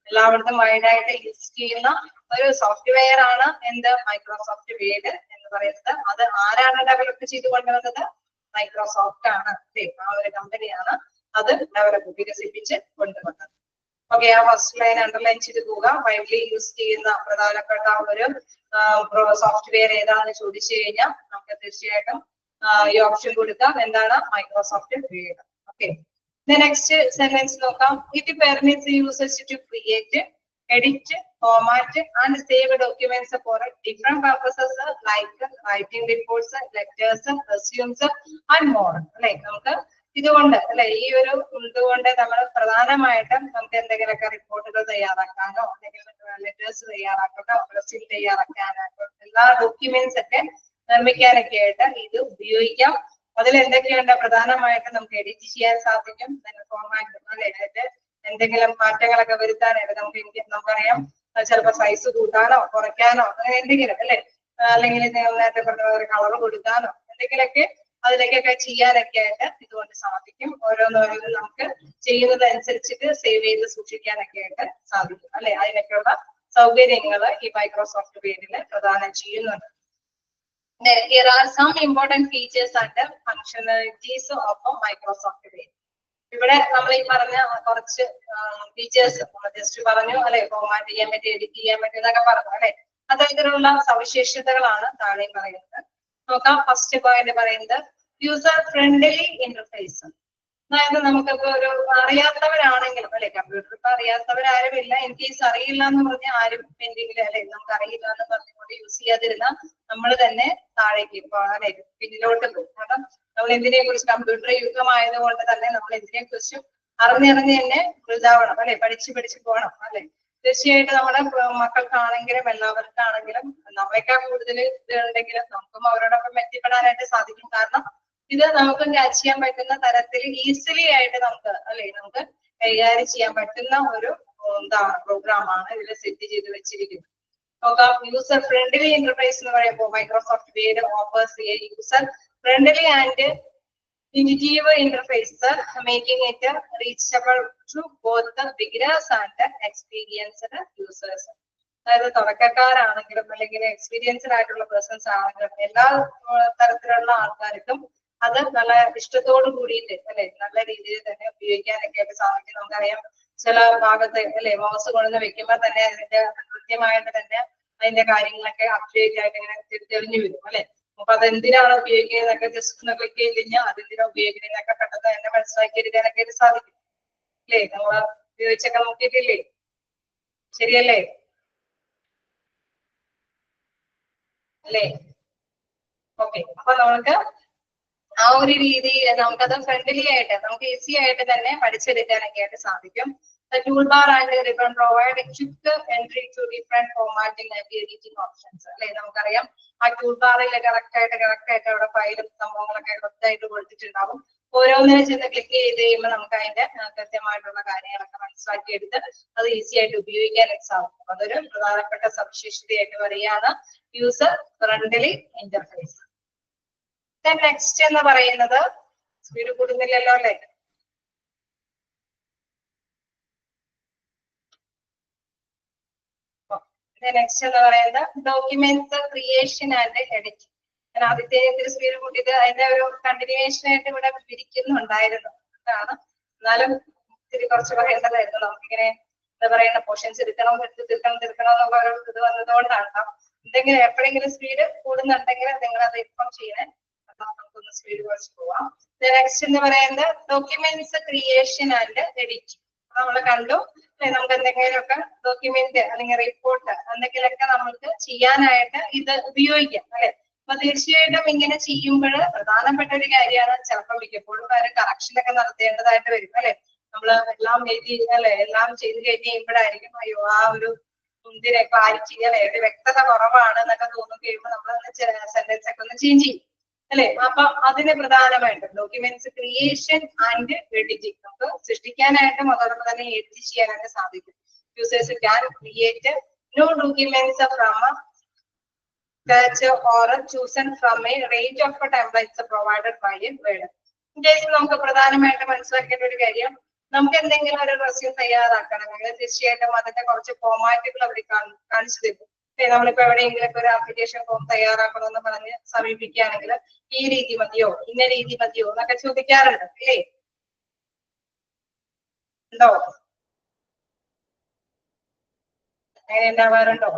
എല്ലാവർക്കും വൈഡായിട്ട് യൂസ് ചെയ്യുന്ന ഒരു സോഫ്റ്റ്വെയർ ആണ് എന്ത്, മൈക്രോസോഫ്റ്റ് വേർഡ് എന്ന് പറയുന്നത്. അത് ആരാണ് ഡെവലപ്പ് ചെയ്ത് കൊണ്ടുവന്നത്, മൈക്രോസോഫ്റ്റ് ആണ് അല്ലെ. ആ ഒരു കമ്പനിയാണ് അത് വികസിപ്പിച്ച് കൊണ്ടുവന്നത്. ഓക്കെ, ആ ഫസ്റ്റ് ലൈൻ അണ്ടർലൈൻ ചെയ്ത് പോവുക. വൈഡ്ലി യൂസ് ചെയ്യുന്ന പ്രധാനപ്പെട്ട ഒരു സോഫ്റ്റ്വെയർ ഏതാണെന്ന് ചോദിച്ചു കഴിഞ്ഞാൽ നമുക്ക് തീർച്ചയായിട്ടും ഈ ഓപ്ഷൻ കൊടുക്കാം, എന്താണ്, Microsoft Word. Okay, next sentence നോക്കാം. It permits users to create, edit, format and save documents for different purposes like writing reports, letters, resumes and more അല്ലെ. നമുക്ക് ഇതുകൊണ്ട് അല്ലെ ഈ ഒരു ഇതുകൊണ്ട് നമ്മൾ പ്രധാനമായിട്ടും നമുക്ക് എന്തെങ്കിലുമൊക്കെ റിപ്പോർട്ടുകൾ തയ്യാറാക്കാനോ അല്ലെങ്കിൽ ലെറ്റേഴ്സ് തയ്യാറാക്കാനോ റെസ്യൂം തയ്യാറാക്കാനോ എല്ലാ ഡോക്യുമെന്റ്സ് ഒക്കെ നിർമ്മിക്കാനൊക്കെ ആയിട്ട് ഇത് ഉപയോഗിക്കാം. അതിൽ എന്തൊക്കെയുണ്ട്, പ്രധാനമായിട്ടും നമുക്ക് എഡിറ്റ് ചെയ്യാൻ സാധിക്കും, ഫോർമാറ്റ് അല്ലെ അതിന്റെ എന്തെങ്കിലും മാറ്റങ്ങളൊക്കെ വരുത്താനായിട്ട് നമുക്കറിയാം. ചിലപ്പോൾ സൈസ് കൂട്ടാനോ കുറയ്ക്കാനോ അങ്ങനെ എന്തെങ്കിലും അല്ലെ, അല്ലെങ്കിൽ നേരത്തെ പറഞ്ഞ കളർ കൊടുക്കാനോ എന്തെങ്കിലുമൊക്കെ അതിലേക്കൊക്കെ ചെയ്യാനൊക്കെ ആയിട്ട് ഇതുകൊണ്ട് സാധിക്കും. ഓരോന്നോരോന്നും നമുക്ക് ചെയ്യുന്നത് അനുസരിച്ചിട്ട് സേവ് ചെയ്ത് സൂക്ഷിക്കാനൊക്കെ ആയിട്ട് സാധിക്കും അല്ലെ. അതിനൊക്കെയുള്ള സൗകര്യങ്ങൾ ഈ മൈക്രോസോഫ്റ്റ് വേർഡിൽ പ്രദാനം ചെയ്യുന്നുണ്ട്. Here are some important features and functionalities of Microsoft Word. ഇവിടെ നമ്മൾ ഈ പറഞ്ഞ കുറച്ച് ഫീച്ചേഴ്സ് ജസ്റ്റ് പറഞ്ഞു അല്ലെ, ഫോർമാറ്റ് ചെയ്യാൻ പറ്റും, എഡിറ്റ് ചെയ്യാൻ പറ്റും എന്നൊക്കെ പറഞ്ഞു അല്ലെ. അത്തരത്തിലുള്ള സവിശേഷതകളാണ് താഴെ പറയുന്നത്. നോക്കാം. ഫസ്റ്റ് പോയിന്റ് പറയുന്നത് യൂസർ ഫ്രണ്ട്ലി ഇന്റർഫേസ്. അതായത് നമുക്കിപ്പോ ഒരു അറിയാത്തവരാണെങ്കിലും അല്ലെ, കമ്പ്യൂട്ടർ ഇപ്പൊ അറിയാത്തവരാരുമില്ല, ഇൻ കേസ് അറിയില്ല എന്ന് പറഞ്ഞാൽ ആരും എന്തെങ്കിലും അല്ലെ നമുക്ക് അറിയില്ല എന്ന് പറഞ്ഞുകൊണ്ട് യൂസ് ചെയ്യാതിരുന്ന നമ്മൾ തന്നെ താഴേക്ക് അല്ലെ പിന്നിലോട്ട് പോകും. കാരണം നമ്മൾ എന്തിനെ കുറിച്ച് കമ്പ്യൂട്ടർ യുഗമായത് കൊണ്ട് തന്നെ നമ്മൾ എന്തിനെ കുറിച്ചും അറിഞ്ഞിറങ്ങി തന്നെ വലുതാവണം അല്ലെ, പഠിച്ച് പോകണം അല്ലെ. തീർച്ചയായിട്ടും നമ്മുടെ മക്കൾക്കാണെങ്കിലും എല്ലാവർക്കാണെങ്കിലും നമ്മളെക്കാൾ കൂടുതൽ ഇതുണ്ടെങ്കിലും നമുക്കും അവരോടൊപ്പം എത്തിപ്പെടാനായിട്ട് സാധിക്കും. കാരണം ഇത് നമുക്ക് ക്യാച്ച് ചെയ്യാൻ പറ്റുന്ന തരത്തിൽ ഈസിലി ആയിട്ട് നമുക്ക് അല്ലെ നമുക്ക് കൈകാര്യം ചെയ്യാൻ പറ്റുന്ന ഒരു എന്താണ് പ്രോഗ്രാമാണ് ഇതിൽ സെറ്റ് ചെയ്ത് വെച്ചിരിക്കുന്നത്. നോക്കാം. യൂസർ ഫ്രണ്ട്ലി ഇന്റർഫേസ് എന്ന് പറയുമ്പോൾ Microsoft word offers A user friendly and intuitive interface, making it reachable to both the beginners and experienced users. അതായത് തുടക്കക്കാരാണെങ്കിലും അല്ലെങ്കിൽ എക്സ്പീരിയൻസ്ഡ് ആയിട്ടുള്ള പേഴ്സൺസ് ആണെങ്കിലും എല്ലാ തരത്തിലുള്ള ആൾക്കാർക്കും അത് നല്ല ഇഷ്ടത്തോട് കൂടിയിട്ട് അല്ലെ നല്ല രീതിയിൽ തന്നെ ഉപയോഗിക്കാനൊക്കെ ആയിട്ട് സാധിക്കും. നമുക്കറിയാം ചില ഭാഗത്ത് അല്ലെ മൗസ് കൊണ്ടുവന്ന് വെക്കുമ്പോൾ തന്നെ അതിന്റെ കൃത്യമായിട്ട് തന്നെ അതിന്റെ കാര്യങ്ങളൊക്കെ അപ്ഡേറ്റ് ആയിട്ട് ഇങ്ങനെ തെളിഞ്ഞു വരും അല്ലെ. അപ്പൊ അതെന്തിനാണ് ഉപയോഗിക്കുന്നതൊക്കെ ജസ്റ്റ് ഒന്ന് ക്ലിക്ക് ചെയ്ത് കഴിഞ്ഞാൽ അതെന്തിനാ ഉപയോഗിക്കുന്നതൊക്കെ പെട്ടെന്ന് തന്നെ മനസ്സിലാക്കി എടുക്കാനൊക്കെ സാധിക്കും അല്ലേ. നമ്മൾ ഉപയോഗിച്ചൊക്കെ നോക്കിയിട്ടില്ലേ, ശരിയല്ലേ അല്ലേ? ഓക്കെ, അപ്പൊ നമുക്ക് ആ ഒരു രീതിയിൽ നമുക്കത് ഫ്രണ്ട്ലി ആയിട്ട് നമുക്ക് ഈസി ആയിട്ട് തന്നെ പഠിച്ചെടുക്കാനൊക്കെ ആയിട്ട് സാധിക്കും. The toolbar and the ribbon provide a quick entry to different formatting and editing options. അല്ലെ നമുക്കറിയാം ആ ടൂൾ ബാറിൽ കറക്റ്റ് ആയിട്ട് അവിടെ ഫയലും സംഭവങ്ങളൊക്കെ കറക്റ്റായിട്ട് കൊടുത്തിട്ടുണ്ടാവും. ഓരോന്നിനും ചെന്ന് ക്ലിക്ക് ചെയ്ത് കഴിയുമ്പോൾ നമുക്ക് അതിന്റെ കൃത്യമായിട്ടുള്ള കാര്യങ്ങളൊക്കെ മനസ്സിലാക്കി എടുത്ത് അത് ഈസി ആയിട്ട് ഉപയോഗിക്കാനായിട്ട് സാധിക്കും. അതൊരു പ്രധാനപ്പെട്ട സവിശേഷതയായിട്ട് പറയുകയാണ് യൂസർ ഫ്രണ്ട്ലി ഇന്റർഫേസ്. നെക്സ്റ്റ് എന്ന് പറയുന്നത് സ്പീഡ് കൂടുന്നില്ലല്ലോ അല്ലെ? നെക്സ്റ്റ് എന്ന് പറയുന്നത് ഡോക്യുമെന്റ്സ് ക്രിയേഷൻ ആൻഡ് എഡിറ്റിംഗ്. ഞാൻ ആദ്യത്തെ സ്പീഡ് കൂട്ടിയത് അതിന്റെ ഒരു കണ്ടിന്യൂവേഷൻ ആയിട്ട് ഇവിടെ വിവരിക്കുന്നുണ്ടായിരുന്നു. അതാണ് എന്നാലും ഇത്തിരി കുറച്ച് പറയേണ്ടതായിരുന്നു. നമുക്കിങ്ങനെ എന്താ പറയുന്ന പോർഷൻസ് തീർക്കണം എന്നുള്ള ഒരു ഇത് വന്നതുകൊണ്ടാണ്. എന്തെങ്കിലും എപ്പോഴെങ്കിലും സ്പീഡ് കൂടുന്നുണ്ടെങ്കിൽ നിങ്ങൾ അത് ഇപ്പം ചെയ്യണേ. നമുക്കൊന്ന് സ്പീഡ് കുറച്ച് പോവാം. നെക്സ്റ്റ് എന്ന് പറയുന്നത് ഡോക്യുമെന്റ്സ് ക്രിയേഷൻ ആൻഡ് എഡിറ്റിംഗ്. നമ്മൾ കണ്ടു നമുക്ക് എന്തെങ്കിലുമൊക്കെ ഡോക്യുമെന്റ് അല്ലെങ്കിൽ റിപ്പോർട്ട് എന്തെങ്കിലുമൊക്കെ നമുക്ക് ചെയ്യാനായിട്ട് ഇത് ഉപയോഗിക്കാം അല്ലെ. അപ്പൊ തീർച്ചയായിട്ടും ഇങ്ങനെ ചെയ്യുമ്പോൾ പ്രധാനപ്പെട്ട ഒരു കാര്യമാണ് ചിലപ്പോൾ മിക്കപ്പോഴും കറക്ഷൻ ഒക്കെ നടത്തേണ്ടതായിട്ട് വരും അല്ലെ. നമ്മള് എല്ലാം എഴുതി അല്ലെ എല്ലാം ചെയ്ത് കഴിഞ്ഞ് കഴിയുമ്പോഴായിരിക്കും അയ്യോ ആ ഒരു ഇതിനെ ക്ലാരിറ്റി അല്ലെ ഒരു വ്യക്തത കുറവാണ് എന്നൊക്കെ തോന്നി കഴിയുമ്പോൾ നമ്മൾ സെന്റൻസ് ഒക്കെ ഒന്ന് ചേഞ്ച് ചെയ്യും അല്ലെ. അപ്പൊ അതിന് പ്രധാനമായിട്ടും ഡോക്യുമെന്റ്സ് ക്രിയേഷൻ ആൻഡ് എഡിറ്റിംഗ് നമുക്ക് സൃഷ്ടിക്കാനായിട്ടും അതോടൊപ്പം തന്നെ എഡിറ്റ് ചെയ്യാനായിട്ട് സാധിക്കും. Users can create new documents from or chosen from a range of templates provided by a Word. നമുക്ക് പ്രധാനമായിട്ട് മനസ്സിലാക്കേണ്ട ഒരു കാര്യം നമുക്ക് എന്തെങ്കിലും ഒരു റെസ്യൂം തയ്യാറാക്കണമെങ്കിൽ തീർച്ചയായിട്ടും അതിന്റെ കുറച്ച് ഫോമാറ്റുകൾ അവിടെ കാണിച്ചു തരും. നമ്മളിപ്പോ എവിടെയെങ്കിലും ഒരു ആപ്ലിക്കേഷൻ ഫോം തയ്യാറാക്കണമെന്ന് പറഞ്ഞ് സമീപിക്കുകയാണെങ്കിൽ ഈ രീതി മതിയോ ഇന്ന രീതി മതിയോ എന്നൊക്കെ ചോദിക്കാറുണ്ട് അല്ലേ? ഉണ്ടോ? അങ്ങനെ ഉണ്ടാവാറുണ്ടോ?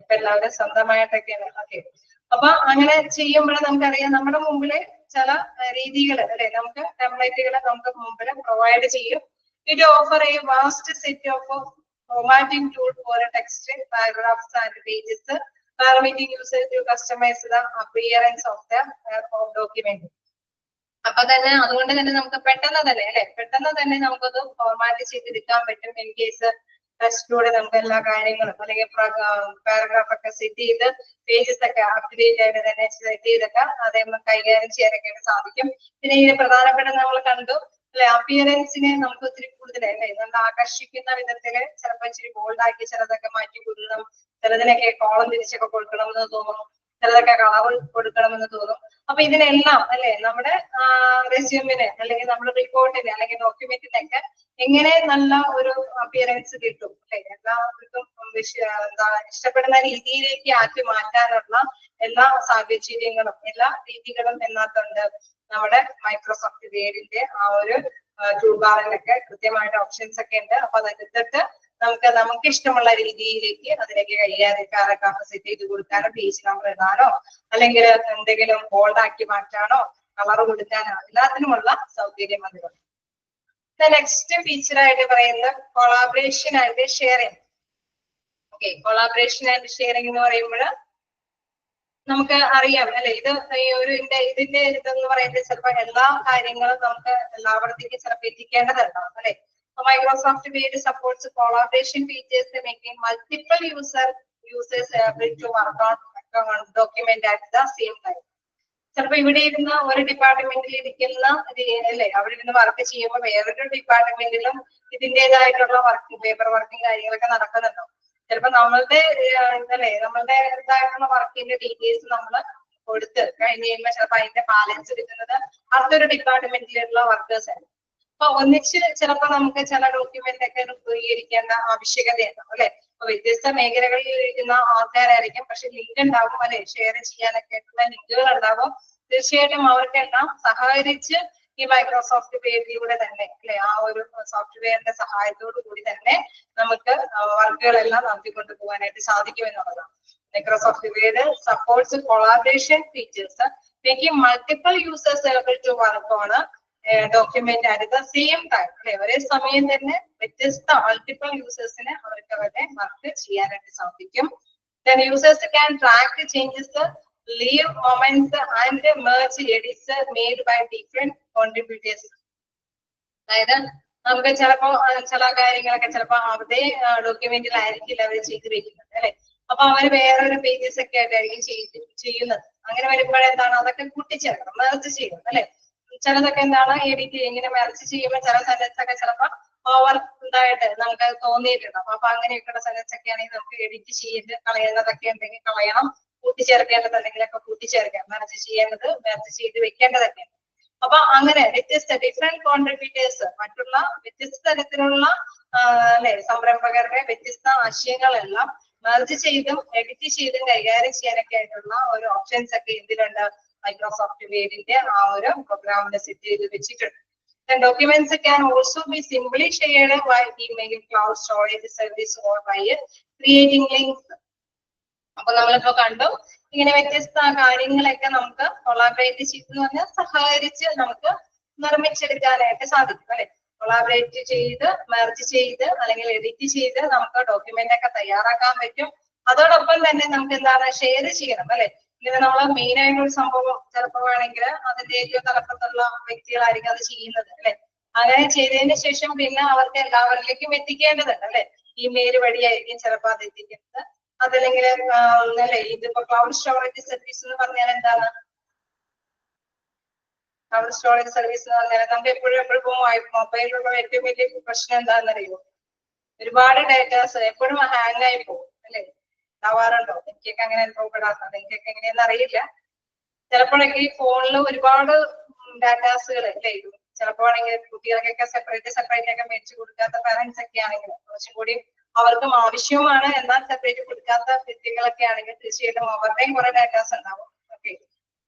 ഇപ്പൊ എല്ലാവരും സ്വന്തമായിട്ടൊക്കെയാണ്. ഓക്കെ. അപ്പൊ അങ്ങനെ ചെയ്യുമ്പോൾ നമുക്കറിയാം നമ്മുടെ മുമ്പില് ചില രീതികൾ അല്ലെ നമുക്ക് ടെംപ്ലേറ്റുകൾ നമുക്ക് മുമ്പിൽ പ്രൊവൈഡ് ചെയ്യും. It offer a vast set of formatting tool for a text, paragraphs and pages, permitting users to customize the appearance of the document. അപ്പൊ തന്നെ അതുകൊണ്ട് തന്നെ നമുക്ക് പെട്ടെന്ന് തന്നെ നമുക്കത് ഫോർമാറ്റ് ചെയ്തെടുക്കാൻ പറ്റും. ഇൻ കേസ് ടെക്സ്റ്റിലൂടെ നമുക്ക് എല്ലാ കാര്യങ്ങളും അല്ലെങ്കിൽ പാരഗ്രാഫ് ഒക്കെ സെറ്റ് ചെയ്ത് പേജസ് ഒക്കെ അപ്ഡേറ്റ് ആയിട്ട് തന്നെ സെറ്റ് ചെയ്തൊക്കെ അതേ കൈകാര്യം ചെയ്യാനൊക്കെ സാധിക്കും. പിന്നെ ഇതിന് പ്രധാനപ്പെട്ട നമ്മൾ കണ്ടു അല്ലെ അപ്പിയറൻസിനെ നമുക്ക് ഒത്തിരി കൂടുതലല്ലേ നമ്മൾ ആകർഷിക്കുന്ന വിധത്തില് ചിലപ്പോൾ ഇച്ചിരി ബോൾഡ് ആക്കി ചിലതൊക്കെ മാറ്റി കൊടുക്കണം, ചിലതിനൊക്കെ കോളം തിരിച്ചൊക്കെ കൊടുക്കണം എന്ന് തോന്നും, ചിലതൊക്കെ കളർ കൊടുക്കണമെന്ന് തോന്നും. അപ്പൊ ഇതിനെല്ലാം അല്ലെ നമ്മുടെ റെസ്യൂമിന് അല്ലെങ്കിൽ നമ്മുടെ റിപ്പോർട്ടിന് അല്ലെങ്കിൽ ഡോക്യുമെന്റിനൊക്കെ എങ്ങനെ നല്ല ഒരു അപ്പിയറൻസ് കിട്ടും അല്ലെ എല്ലാവർക്കും ഇഷ്ടപ്പെടുന്ന രീതിയിലേക്ക് ആക്കി മാറ്റാനുള്ള എല്ലാ സാഹചര്യങ്ങളും എല്ലാ രീതികളും എന്നകത്തുണ്ട്. നമ്മുടെ മൈക്രോസോഫ്റ്റ് വേഡിന്റെ ആ ഒരു ടൂൾ ബാറിലൊക്കെ കൃത്യമായിട്ട് ഓപ്ഷൻസ് ഒക്കെ ഉണ്ട്. അപ്പൊ അതെടുത്തിട്ട് നമുക്ക് ഇഷ്ടമുള്ള രീതിയിലേക്ക് അതിലേക്ക് കൈകാര്യക്കാരൊക്കെ സെറ്റ് ചെയ്ത് കൊടുക്കാനോ പേജ് നമ്പർ ഇടാനോ അല്ലെങ്കിൽ എന്തെങ്കിലും ബോൾഡ് ആക്കി മാറ്റാനോ കളർ കൊടുക്കാനോ എല്ലാത്തിനുമുള്ള സൗകര്യം അതിലുണ്ട്. നെക്സ്റ്റ് ഫീച്ചർ ആയിട്ട് പറയുന്നത് collaboration and sharing. Okay, collaboration and sharing എന്ന് പറയുമ്പോൾ നമുക്ക് അറിയാം അല്ലെ ഇത് ഇതിന്റെ ഇതെന്ന് പറയുന്നത് ചിലപ്പോൾ എല്ലാ കാര്യങ്ങളും നമുക്ക് എല്ലായിടത്തേക്കും ചിലപ്പോൾ എത്തിക്കേണ്ടതുണ്ടാവും അല്ലെ. Microsoft Word supports collaboration features making multiple users able to work on document at the same time. ചിലപ്പോ ഇവിടെ ഇരുന്ന ഒരു ഡിപ്പാർട്ട്മെന്റിൽ ഇരിക്കുന്ന അല്ലെ അവിടെ ഇരുന്ന് വർക്ക് ചെയ്യുമ്പോൾ വേറൊരു ഡിപ്പാർട്ട്മെന്റിലും ഇതിൻ്റെതായിട്ടുള്ള പേപ്പർ വർക്കും കാര്യങ്ങളൊക്കെ നടക്കുന്നുണ്ടാവും. ചിലപ്പോ നമ്മളുടെ നമ്മളുടെ ഇതായിട്ടുള്ള വർക്കിന്റെ ഡീറ്റെയിൽസ് നമ്മൾ കൊടുത്ത് കഴിഞ്ഞ് കഴിയുമ്പോൾ ചിലപ്പോൾ അതിന്റെ ബാലൻസ് കിട്ടുന്നത് അടുത്തൊരു ഡിപ്പാർട്ട്മെന്റിലുള്ള വർക്കേഴ്സ് ആണ്. അപ്പൊ ഒന്നിച്ച് ചിലപ്പോൾ നമുക്ക് ചില ഡോക്യുമെന്റ് ഒക്കെ ഉപയോഗിക്കേണ്ട ആവശ്യകതയുണ്ടാവും അല്ലെ. അപ്പൊ വ്യത്യസ്ത മേഖലകളിൽ ഇരിക്കുന്ന ആൾക്കാരായിരിക്കും, പക്ഷെ ലിങ്ക് ഉണ്ടാവും അല്ലെ, ഷെയർ ചെയ്യാനൊക്കെ ആയിട്ടുള്ള ലിങ്കുകൾ ഉണ്ടാവും. തീർച്ചയായിട്ടും അവർക്കെല്ലാം സഹകരിച്ച് ഈ മൈക്രോസോഫ്റ്റ് വേഡിലൂടെ തന്നെ അല്ലെ ആ ഒരു സോഫ്റ്റ്വെയറിന്റെ സഹായത്തോടു കൂടി തന്നെ നമുക്ക് വർക്കുകളെല്ലാം നടത്തിക്കൊണ്ട് പോകാനായിട്ട് സാധിക്കും എന്നുള്ളതാണ്. Microsoft Word supports collaboration features making multiple users able to work on document at the same time അല്ലെ. ഒരേ സമയം തന്നെ വ്യത്യസ്ത മൾട്ടിപ്പിൾ യൂസേഴ്സിന് അവർക്ക് അവരുടെ വർക്ക് ചെയ്യാനായിട്ട് സാധിക്കും. Then users can track the changes, leave moments and merge edits made by different contributors. അതായത് നമുക്ക് ചിലപ്പോ ചില കാര്യങ്ങളൊക്കെ ചിലപ്പോ അതേ ഡോക്യുമെന്റിലായിരിക്കില്ല അവർ ചെയ്ത് വെക്കുന്നത് അല്ലെ. അപ്പൊ അവര് വേറൊരു പേജസ് ഒക്കെ ആയിട്ടായിരിക്കും ചെയ്യുന്നത്. അങ്ങനെ വരുമ്പോഴെന്താണ് അതൊക്കെ കൂട്ടിച്ചേർക്കണം, മെർജ് ചെയ്യണം അല്ലെ. ചിലതൊക്കെ എന്താണ് എഡിറ്റ് ഇങ്ങനെ മെർജ് ചെയ്യുമ്പോൾ ചില സെന്റൻസ് ഒക്കെ ചിലപ്പോ ഓവർ ഇതായിട്ട് നമുക്ക് തോന്നിയിട്ടുണ്ട്. അപ്പൊ അങ്ങനെയൊക്കെയുള്ള സെന്റൻസ് ഒക്കെ ആണെങ്കിൽ നമുക്ക് എഡിറ്റ് ചെയ്ത് കളയേണ്ടതൊക്കെ ഉണ്ടെങ്കിൽ കളയണം, കൂട്ടിച്ചേർക്കേണ്ടതുണ്ടെങ്കിലൊക്കെ കൂട്ടിച്ചേർക്കാം, മെർജ് ചെയ്യേണ്ടത് മെർജ് ചെയ്ത് വെക്കേണ്ടതൊക്കെ. അപ്പൊ അങ്ങനെ വ്യത്യസ്ത ഡിഫറെന്റ് കോൺട്രിബ്യൂട്ടേഴ്സ്, മറ്റുള്ള വ്യത്യസ്ത തരത്തിലുള്ള അല്ലെ സംരംഭകരുടെ വ്യത്യസ്ത ആശയങ്ങളെല്ലാം മെർജ് ചെയ്തും എഡിറ്റ് ചെയ്തും കൈകാര്യം ചെയ്യാനൊക്കെ ആയിട്ടുള്ള ഒരു ഓപ്ഷൻസ് ഒക്കെ ഇതിലുണ്ട്, മൈക്രോസോഫ്റ്റ് വേഡിന്റെ ആ ഒരു പ്രോഗ്രാമിന്റെ സെറ്റ് ചെയ്ത് വെച്ചിട്ടുണ്ട്. The documents can also be simply shared via email, cloud storage service or by creating links. അപ്പൊ നമ്മളിപ്പോ കണ്ടു ഇങ്ങനെ വ്യത്യസ്ത കാര്യങ്ങളൊക്കെ നമുക്ക് കൊളാബറേറ്റ് ചെയ്തെന്ന് പറഞ്ഞാൽ സഹകരിച്ച് നമുക്ക് നിർമ്മിച്ചെടുക്കാനായിട്ട് സാധിക്കും അല്ലെ. കൊളാബറേറ്റ് ചെയ്ത് മെർജ് ചെയ്ത് അല്ലെങ്കിൽ എഡിറ്റ് ചെയ്ത് നമുക്ക് ഡോക്യുമെന്റ് ഒക്കെ തയ്യാറാക്കാൻ പറ്റും. അതോടൊപ്പം തന്നെ നമുക്ക് എന്താണ് ഷെയർ ചെയ്യണം അല്ലെ. ഇങ്ങനെ നമ്മൾ മെയിൻ ആയിട്ടൊരു സംഭവം ചിലപ്പോൾ വേണമെങ്കിൽ അതിന്റെ ഏറ്റവും തലപ്പത്തുള്ള വ്യക്തികളായിരിക്കും അത് ചെയ്യുന്നത് അല്ലെ. അങ്ങനെ ചെയ്തതിന് ശേഷം പിന്നെ അവർക്ക് എല്ലാവരിലേക്കും എത്തിക്കേണ്ടതുണ്ട് അല്ലെ. ഇമെയിൽ വഴിയായിരിക്കും ചിലപ്പോൾ അത് എത്തിക്കുന്നത്. അതല്ലെങ്കിൽ അല്ലെ ഇതിപ്പോ ക്ലൗഡ് സ്റ്റോറേജ് സർവീസ് എന്ന് പറഞ്ഞാൽ എന്താണ്? ക്ലൗഡ് സ്റ്റോറേജ് സർവീസ് എന്ന് പറഞ്ഞാൽ നമുക്ക് എപ്പോഴും മൊബൈലിലുള്ള ഏറ്റവും വലിയ പ്രശ്നം എന്താണെന്ന് അറിയുമോ? ഒരുപാട് ഡേറ്റാസ് എപ്പോഴും ഹാങ് ആയി പോകും അല്ലെ. ഉണ്ടാവാറുണ്ടോ? എനിക്കൊക്കെ അങ്ങനെ അനുഭവപ്പെടാറുണ്ട്. എനിക്കൊക്കെ എങ്ങനെയാന്ന് അറിയില്ല. ചിലപ്പോഴൊക്കെ ഈ ഫോണിൽ ഒരുപാട് ഡാറ്റാസുകൾ അല്ലേ, ചിലപ്പോഴാണെങ്കിൽ കുട്ടികൾക്കൊക്കെ സെപ്പറേറ്റ് ഒക്കെ മേടിച്ചു കൊടുക്കാത്ത പാരന്റ്സ് ഒക്കെ ആണെങ്കിൽ കുറച്ചും കൂടി അവർക്കും ആവശ്യവുമാണ്, എന്നാൽ സെപ്പറേറ്റ് കൊടുക്കാത്ത വ്യക്തികളൊക്കെ ആണെങ്കിൽ തീർച്ചയായിട്ടും അവരുടെയും കുറെ ഡാറ്റാസ് ഉണ്ടാവും. ഓക്കെ,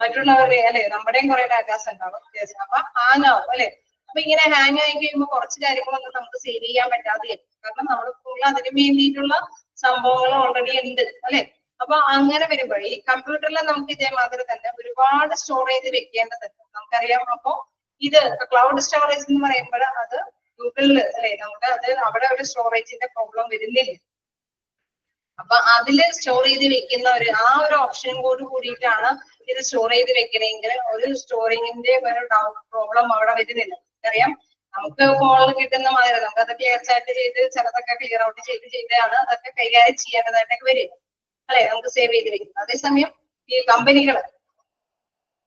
മറ്റുള്ളവരുടെ അല്ലെ നമ്മുടെയും കുറെ ഡാറ്റാസ് ഉണ്ടാവും. അപ്പൊ ഹാങ് ആവും അല്ലെ. അപ്പൊ ഇങ്ങനെ ഹാങ് ആയി കഴിയുമ്പോൾ കുറച്ച് കാര്യങ്ങളൊന്നും നമുക്ക് സേവ് ചെയ്യാൻ പറ്റാതെ, കാരണം നമ്മുടെ ഫോണിൽ അതിന് വേണ്ടിയിട്ടുള്ള സംഭവങ്ങൾ ഓൾറെഡി ഉണ്ട് അല്ലെ. അപ്പൊ അങ്ങനെ വരുമ്പോൾ ഈ കമ്പ്യൂട്ടറിൽ നമുക്ക് ഇതേമാതിരി തന്നെ ഒരുപാട് സ്റ്റോറേജ് വെക്കേണ്ടതുണ്ട്, നമുക്കറിയാം. അപ്പൊ ഇത് ക്ലൗഡ് സ്റ്റോറേജ് എന്ന് പറയുമ്പോൾ അത് ഗൂഗിളിൽ അല്ലെ നമുക്ക് അത് അവിടെ ഒരു സ്റ്റോറേജിന്റെ പ്രോബ്ലം വരുന്നില്ല. അപ്പൊ അതില് സ്റ്റോർ ചെയ്ത് വെക്കുന്ന ആ ഒരു ഓപ്ഷൻ കൂടിയിട്ടാണ് ഇത് സ്റ്റോർ ചെയ്ത് വെക്കണമെങ്കിൽ ഒരു സ്റ്റോറിങ്ങിന്റെ ഒരു പ്രോബ്ലം അവിടെ വരുന്നില്ല. അറിയാം നമുക്ക് ഫോണിൽ കിട്ടുന്ന മാതിരി നമുക്ക് അത് ക്ലിയർ ചാറ്റ് ചെയ്ത് ചിലതൊക്കെ ക്ലിയർ ഔട്ട് ചെയ്താണ് അതൊക്കെ കൈകാര്യം ചെയ്യേണ്ടതായിട്ടൊക്കെ വരും അല്ലെ. നമുക്ക് സേവ് ചെയ്ത് വെക്കുന്നത്. അതേസമയം ഈ കമ്പനികൾ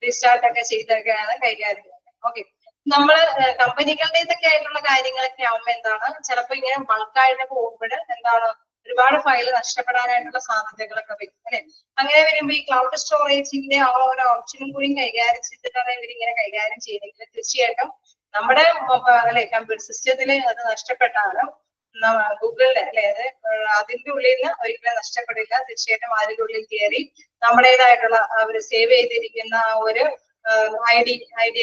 റീസ്റ്റാർട്ട് ഒക്കെ ചെയ്തൊക്കെയാണ് കൈകാര്യം ചെയ്യുന്നത്. ഓക്കെ, നമ്മള് കമ്പനികളുടേതൊക്കെ ആയിട്ടുള്ള കാര്യങ്ങളൊക്കെ ആവുമ്പോ എന്താണ് ചിലപ്പോ ഇങ്ങനെ ബൾക്കായിട്ട് പോകുമ്പോൾ എന്താണ് ഒരുപാട് ഫയൽ നഷ്ടപ്പെടാനായിട്ടുള്ള സാധ്യതകളൊക്കെ വരും അല്ലെ. അങ്ങനെ വരുമ്പോൾ ഈ ക്ലൗഡ് സ്റ്റോറേജിന്റെ ആ ഒരു ഓപ്ഷനും കൂടി കൈകാര്യം ചെയ്തിട്ടാണ് ഇവരിങ്ങനെ കൈകാര്യം ചെയ്യുന്നെങ്കിൽ തീർച്ചയായിട്ടും നമ്മുടെ അല്ലെ കമ്പ്യൂട്ടർ സിസ്റ്റത്തിൽ അത് നഷ്ടപ്പെട്ടാലും ഗൂഗിളിലെ അല്ലെ അത് അതിന്റെ ഉള്ളിൽ നിന്ന് ഒരിക്കലും നഷ്ടപ്പെടില്ല. തീർച്ചയായിട്ടും അതിന്റെ ഉള്ളിൽ കയറി നമ്മുടേതായിട്ടുള്ള അവർ സേവ് ചെയ്തിരിക്കുന്ന ആ ഒരു ഐ ഡി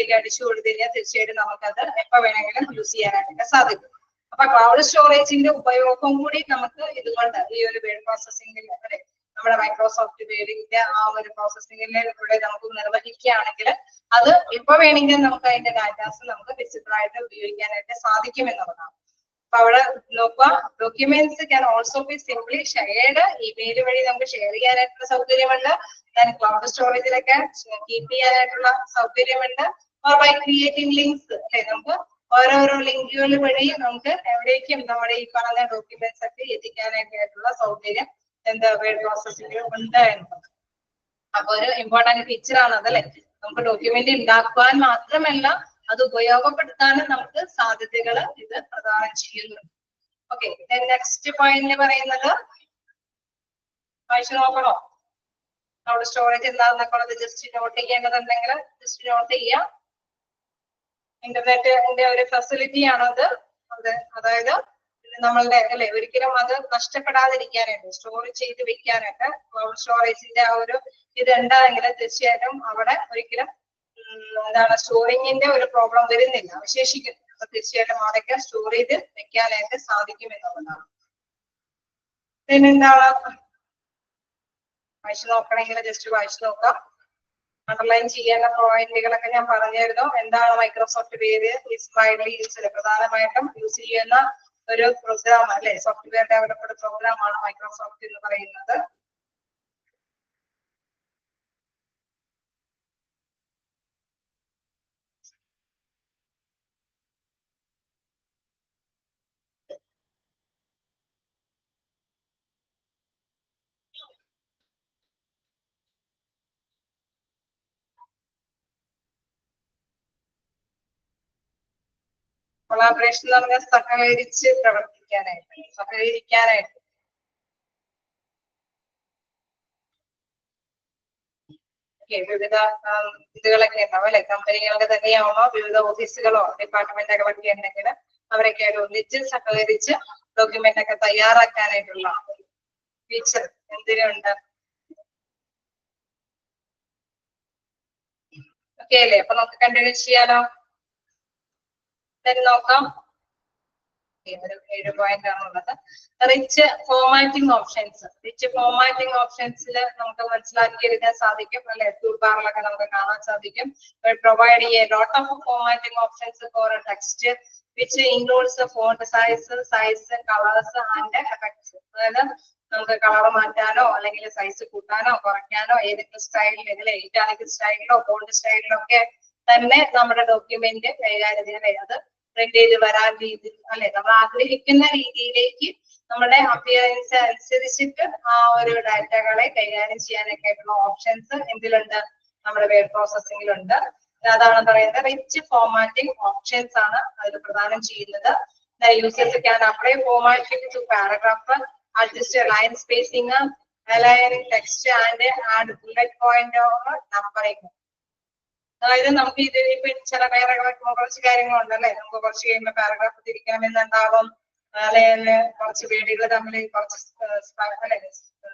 ഒക്കെ അടിച്ചു കൊടുത്തു കഴിഞ്ഞാൽ തീർച്ചയായിട്ടും നമുക്കത് എപ്പോ വേണമെങ്കിലും യൂസ് ചെയ്യാനായിട്ട് സാധിക്കും. അപ്പൊ ക്ലൗഡ് സ്റ്റോറേജിന്റെ ഉപയോഗം കൂടി നമുക്ക് ഇതുകൊണ്ട് ഈ ഒരു വേർഡ് പ്രോസസ്സിംഗിൽ അല്ലെ നമ്മുടെ മൈക്രോസോഫ്റ്റ് വേർഡിന്റെ ആ ഒരു പ്രോസസ്സിംഗിലൂടെ നമുക്ക് നിർവഹിക്കുകയാണെങ്കിൽ അത് എപ്പോ വേണമെങ്കിലും നമുക്ക് അതിന്റെ ഡാറ്റാസ് നമുക്ക് വിസിബിൾ ആയിട്ട് ഉപയോഗിക്കാനായിട്ട് സാധിക്കും എന്നുള്ളതാണ്. അപ്പൊ അവിടെ നോക്കുക, documents can also be simply shared. Email വഴി നമുക്ക് ഷെയർ ചെയ്യാനായിട്ടുള്ള സൗകര്യമുണ്ട്. ക്ലൗഡ് സ്റ്റോറേജിലൊക്കെ കീപ്പ് ചെയ്യാനായിട്ടുള്ള സൗകര്യമുണ്ട്. ബൈ ക്രിയേറ്റിംഗ് ലിങ്ക്സ് അല്ലെ നമുക്ക് ഓരോരോ ലിങ്കുകൾ വഴി നമുക്ക് എവിടേക്കും നമ്മുടെ ഈ പറഞ്ഞ ഡോക്യുമെന്റ്സ് ഒക്കെ എത്തിക്കാനായിട്ടുള്ള സൗകര്യം എന്താ വേർഡ് പ്രോസസ്സിംഗ് ഉണ്ട് എന്നുള്ളത്. അപ്പൊ ഒരു ഇമ്പോർട്ടന്റ് ഫീച്ചർ ആണ് അതല്ലേ. നമുക്ക് ഡോക്യുമെന്റ് ഉണ്ടാക്കുവാൻ മാത്രമല്ല അത് ഉപയോഗപ്പെടുത്താനും നമുക്ക് സാധ്യതകൾ ഇത് പ്രദാനം ചെയ്യുന്നുണ്ട്. ഓക്കെ, നെക്സ്റ്റ് പോയിന്റ് പറയുന്നത് വായിച്ചു നോക്കണോ? ക്ലൗഡ് സ്റ്റോറേജ് എന്താണെന്നൊക്കെ ഉള്ളത് ജസ്റ്റ് നോട്ട് ചെയ്യേണ്ടതുണ്ടെങ്കിൽ ജസ്റ്റ് നോട്ട് ചെയ്യാം. ഇന്റർനെറ്റിന്റെ ഒരു ഫെസിലിറ്റി ആണത്. അതായത് നമ്മളുടെ അല്ലെ ഒരിക്കലും അത് നഷ്ടപ്പെടാതിരിക്കാനായിട്ട് സ്റ്റോർ ചെയ്ത് വെക്കാനായിട്ട് ക്ലൗഡ് സ്റ്റോറേജിന്റെ ആ ഒരു ഇതുണ്ടെങ്കിൽ തീർച്ചയായിട്ടും അവിടെ ഒരിക്കലും എന്താണ് സ്റ്റോറിങ്ങിന്റെ ഒരു പ്രോബ്ലം വരുന്നില്ല, അവശേഷിക്കുന്നു. അപ്പൊ തീർച്ചയായിട്ടും അവിടെയൊക്കെ സ്റ്റോർ ചെയ്ത് വെക്കാനായിട്ട് സാധിക്കും എന്നുള്ളതാണ്. പിന്നെന്താണ് വായിച്ചു നോക്കണമെങ്കിൽ ജസ്റ്റ് വായിച്ചു നോക്കാം. അണ്ടർലൈൻ ചെയ്യേണ്ട പോയിന്റുകളൊക്കെ ഞാൻ പറഞ്ഞിരുന്നു. എന്താണ് Microsoft word is widely used, പ്രധാനമായിട്ടും യൂസ് ചെയ്യുന്ന ഒരു പ്രോഗ്രാം അല്ലെ, സോഫ്റ്റ്വെയർ ഡെവലപ്ഡ് പ്രോഗ്രാം ആണ് മൈക്രോസോഫ്റ്റ് എന്ന് പറയുന്നത്. കൊളാബറേഷൻ എന്ന് പറഞ്ഞാൽ സഹകരിച്ച് പ്രവർത്തിക്കാനായിട്ട്, സഹകരിക്കാനായിട്ട്. വിവിധ ഇതുകളൊക്കെ ഉണ്ടാവും അല്ലെ, കമ്പനികളൊക്കെ തന്നെയാവുമ്പോ വിവിധ ഓഫീസുകളോ ഡിപ്പാർട്ട്മെന്റുകളൊക്കെ ഉണ്ടെങ്കിൽ അവരൊക്കെ ആയിട്ട് ഒന്നിച്ച് സഹകരിച്ച് ഡോക്യുമെന്റ് ഒക്കെ തയ്യാറാക്കാനായിട്ടുള്ള ഫീച്ചർ എന്തിനുണ്ട്? ഓക്കെ അല്ലേ? അപ്പൊ നമുക്ക് കണ്ടിന്യൂ ചെയ്യാലോ. നോക്കാം. 7 പോയിന്റ് ആണുള്ളത്. Rich formatting options. Rich formatting ഓപ്ഷൻസിൽ നമുക്ക് മനസ്സിലാക്കിയെടുക്കാൻ സാധിക്കും അല്ലെ, ടൂൾ ബാറിലൊക്കെ നമുക്ക് കാണാൻ സാധിക്കും. പ്രൊവൈഡ് ചെയ്യ lot of formatting options four text which includes font size, colours and effects. അതായത് നമുക്ക് കളർ മാറ്റാനോ അല്ലെങ്കിൽ സൈസ് കൂട്ടാനോ കുറയ്ക്കാനോ ഏതൊക്കെ സ്റ്റൈലിൽ അല്ലെ, ഇറ്റാലിക് സ്റ്റൈലിലോ ഫോണ്ട് സ്റ്റൈലിലോ ഒക്കെ തന്നെ നമ്മുടെ ഡോക്യുമെന്റ് കൈകാര്യം ചെയ്യാൻ, അത് പ്രിന്റ് ചെയ്ത് വരാൻ രീതിയിൽ അല്ലെ, നമ്മൾ ആഗ്രഹിക്കുന്ന രീതിയിലേക്ക് നമ്മുടെ അപ്പിയറൻസ് അനുസരിച്ചിട്ട് ആ ഒരു ഡാറ്റകളെ കൈകാര്യം ചെയ്യാനൊക്കെ ആയിട്ടുള്ള ഓപ്ഷൻസ് എന്തിലുണ്ട്? നമ്മുടെ വേർഡ് പ്രോസസ്സിംഗിലുണ്ട്. അതാണ് പറയുന്നത് റിച്ച് ഫോർമാറ്റിംഗ് ഓപ്ഷൻസ് ആണ് അതിൽ പ്രദാനം ചെയ്യുന്നത്. Users can apply formatting to paragraph, adjust line spacing, align text and add bullet point or numbering. അതായത് നമുക്ക് ഇത് ഇപ്പൊ ചില കുറച്ച് കാര്യങ്ങളുണ്ട് അല്ലെ, നമുക്ക് കുറച്ച് കഴിയുമ്പോൾ പാരഗ്രാഫ് തിരിക്കണമെന്നുണ്ടാവും, അല്ലെങ്കിൽ കുറച്ച് വേർഡുകൾ തമ്മിൽ കുറച്ച്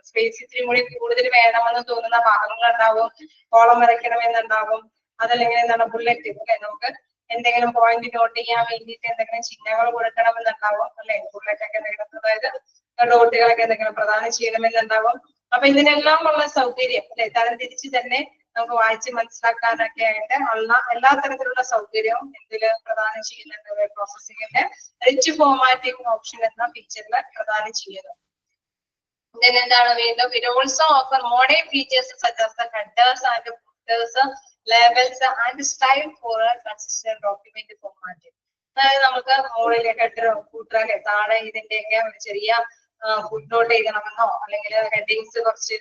സ്പേസ് ഇത്തിരി കൂടി കൂടുതൽ വേണമെന്ന് തോന്നുന്ന ഭാഗങ്ങൾ ഉണ്ടാവും, കോളം വരയ്ക്കണമെന്നുണ്ടാവും, അതല്ലെങ്കിൽ എന്താണ് ബുള്ളറ്റ് അല്ലെ, നമുക്ക് എന്തെങ്കിലും പോയിന്റ് നോട്ട് ചെയ്യാൻ വേണ്ടിയിട്ട് എന്തെങ്കിലും ചിഹ്നങ്ങൾ കൊടുക്കണമെന്നുണ്ടാവും അല്ലെ, ബുള്ളറ്റ് ഒക്കെ എന്തെങ്കിലും, അതായത് ഡോട്ടുകളൊക്കെ എന്തെങ്കിലും പ്രദാനം ചെയ്യണമെന്നുണ്ടാവും. അപ്പൊ ഇതിനെല്ലാം ഉള്ള സൗകര്യം അല്ലെ, തരം തിരിച്ച് തന്നെ നമുക്ക് വായിച്ച് മനസ്സിലാക്കാനൊക്കെ ആയിട്ട് ഉള്ള എല്ലാ തരത്തിലുള്ള സൗകര്യവും ഇതിൽ പ്രദാനം ചെയ്യുന്നുണ്ട് വേർഡ് പ്രോസസ്സിംഗിന്റെ റിച്ച് ഫോർമാറ്റിംഗ് ഓപ്ഷൻ എന്ന ഫീച്ചറിൽ പ്രദാനം ചെയ്യുന്നു. Then എന്താണ് വീണ്ടും it also offer modern features such as the headers and footers, labels and style for a consistent document formatting. അതായത് നമുക്ക് മുകളിൽ ഹെഡർ ഫൂട്ടർ അല്ലെ, താഴെ ഇതിന്റെയൊക്കെ ഒരു ചെറിയ ഫുഡ് നോട്ട് ചെയ്യണമെന്നോ അല്ലെങ്കിൽ ഹെഡിങ്സ് കുറച്ച്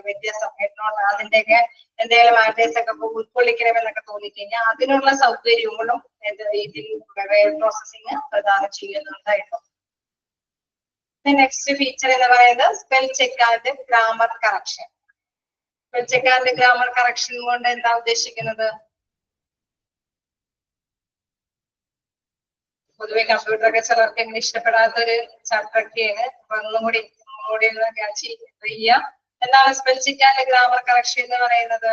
വ്യത്യാസം ഹെഡ്നോട്ട് അതിന്റെയൊക്കെ എന്തെങ്കിലും മാറ്റേഴ്സ് ഒക്കെ ഉൾക്കൊള്ളിക്കണമെന്നൊക്കെ തോന്നിക്കഴിഞ്ഞാൽ അതിനുള്ള സൗകര്യങ്ങളും ഇതിൽ വേർഡ് പ്രോസസ്സിംഗ് പ്രദാനം ചെയ്യുന്നുണ്ടായിരുന്നു. നെക്സ്റ്റ് ഫീച്ചർ എന്ന് പറയുന്നത് spell check and grammar correction. Spell check and grammar correction കൊണ്ട് എന്താ ഉദ്ദേശിക്കുന്നത്? പൊതുവെ കമ്പ്യൂട്ടർ ഒക്കെ ചിലർക്ക് എങ്ങനെ ഇഷ്ടപ്പെടാത്തൊരു ചാപ്റ്റർ ഒക്കെയാണ്. അപ്പൊ ഒന്നും കൂടി ഒന്ന് ക്യാച്ച് ചെയ്യാം. എന്താണ് spell check and grammar correction എന്ന് പറയുന്നത്?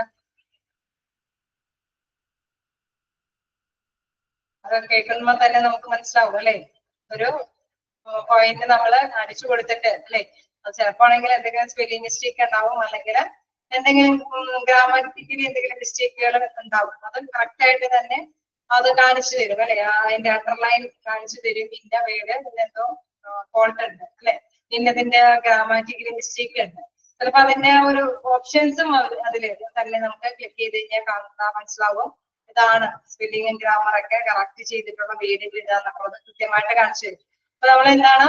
അത് കേൾക്കുമ്പോൾ തന്നെ നമുക്ക് മനസ്സിലാവും അല്ലെ, ഒരു പോയിന്റ് നമ്മൾ അടിച്ചു കൊടുത്തിട്ട് അല്ലെ, ചിലപ്പോ ആണെങ്കിൽ എന്തെങ്കിലും സ്പെല്ലിംഗ് മിസ്റ്റേക്ക് ഉണ്ടാവും, അല്ലെങ്കിൽ എന്തെങ്കിലും ഗ്രാമറ്റിക്കലി എന്തെങ്കിലും മിസ്റ്റേക്കുകൾ ഉണ്ടാവും. അത് കറക്റ്റ് ആയിട്ട് തന്നെ അത് കാണിച്ചു തരും അല്ലെ, അതിന്റെ അണ്ടർലൈൻ കാണിച്ചു തരും. ഇന്ന വേർഡ് എന്തോ ഫോൾട്ട് ഉണ്ട് അല്ലെ, ഇന്നതിന്റെ ഗ്രാമാറ്റിക്കലി മിസ്റ്റേക്ക് ഉണ്ട്. ചിലപ്പോ അതിന്റെ ഒരു ഓപ്ഷൻസും അതിൽ തന്നെ നമുക്ക് ക്ലിക്ക് ചെയ്ത് കഴിഞ്ഞാൽ മനസ്സിലാവും ഇതാണ് സ്പെല്ലിംഗ് ആൻഡ് ഗ്രാമർ ഒക്കെ കറക്റ്റ് ചെയ്തിട്ടുള്ള വേർഡുകൾ ഇതാന്നൊക്കെ കൃത്യമായിട്ട് കാണിച്ചു തരും. അപ്പൊ നമ്മൾ എന്താണ്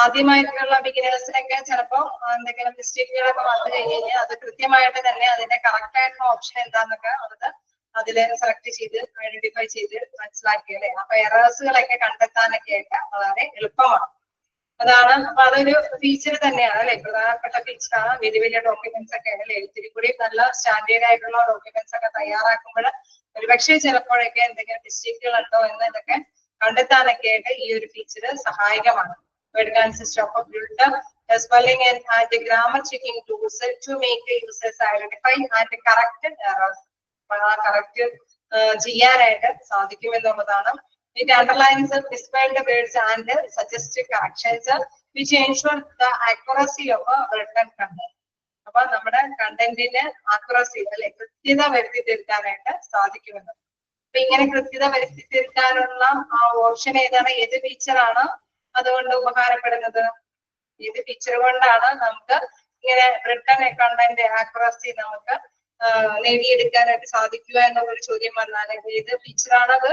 ആദ്യമായിട്ടുള്ള ബിഗിനേഴ്സിനൊക്കെ ചിലപ്പോ എന്തെങ്കിലും മിസ്റ്റേക്കുകളൊക്കെ വന്നു കഴിഞ്ഞാൽ അത് കൃത്യമായിട്ട് തന്നെ അതിന്റെ കറക്റ്റ് ആയിട്ടുള്ള ഓപ്ഷൻ എന്താന്നൊക്കെ അതില് സെലക്ട് ചെയ്ത് ഐഡന്റിഫൈ ചെയ്ത് മനസ്സിലാക്കി അല്ലെ. അപ്പൊ എറേഴ്സുകളൊക്കെ കണ്ടെത്താനൊക്കെ ആയിട്ട് വളരെ എളുപ്പമാണ്. അതാണ്. അപ്പൊ അതൊരു ഫീച്ചർ തന്നെയാണ് അല്ലെ, പ്രധാനപ്പെട്ട ഫീച്ചറാണ്. വലിയ വലിയ ഡോക്യുമെന്റ്സ് ഒക്കെ അല്ലെ, ഇത്തിരി കൂടി നല്ല സ്റ്റാൻഡേർഡ് ആയിട്ടുള്ള ഡോക്യുമെന്റ്സ് ഒക്കെ തയ്യാറാക്കുമ്പോൾ ഒരുപക്ഷെ ചിലപ്പോഴൊക്കെ എന്തെങ്കിലും മിസ്റ്റേക്കുകൾ ഉണ്ടോ എന്നതൊക്കെ കണ്ടെത്താനൊക്കെ ആയിട്ട് ഈ ഒരു ഫീച്ചർ സഹായകമാണ്. It consists of a built-up spelling and grammar checking tools to make the users identify and correct errors. Correct ചെയ്യാനായിട്ട് സാധിക്കും എന്നുള്ളതാണ്. It underlines the misspelled words and suggests corrections which ensure the accuracy of a written content. അപ്പൊ നമ്മുടെ കണ്ടന്റിന് accuracy അല്ലെ, കൃത്യത വരുത്തി തീർക്കാനായിട്ട് സാധിക്കുമെന്ന്. അപ്പൊ ഇങ്ങനെ കൃത്യത വരുത്തി തീർക്കാനുള്ള ആ ഓപ്ഷൻ ഏതാണ്, ഏത് ഫീച്ചറാണ് അതുകൊണ്ട് ഉപകാരപ്പെടുന്നത്? ഏത് ഫീച്ചർ കൊണ്ടാണ് നമുക്ക് ഇങ്ങനെ റിട്ടൺ കണ്ടന്റ് ആക്യുറസി നമുക്ക് നേടിയെടുക്കാനായിട്ട് സാധിക്കുക എന്നുള്ളൊരു ചോദ്യം വന്നാൽ ഏത് ഫീച്ചറാണത്?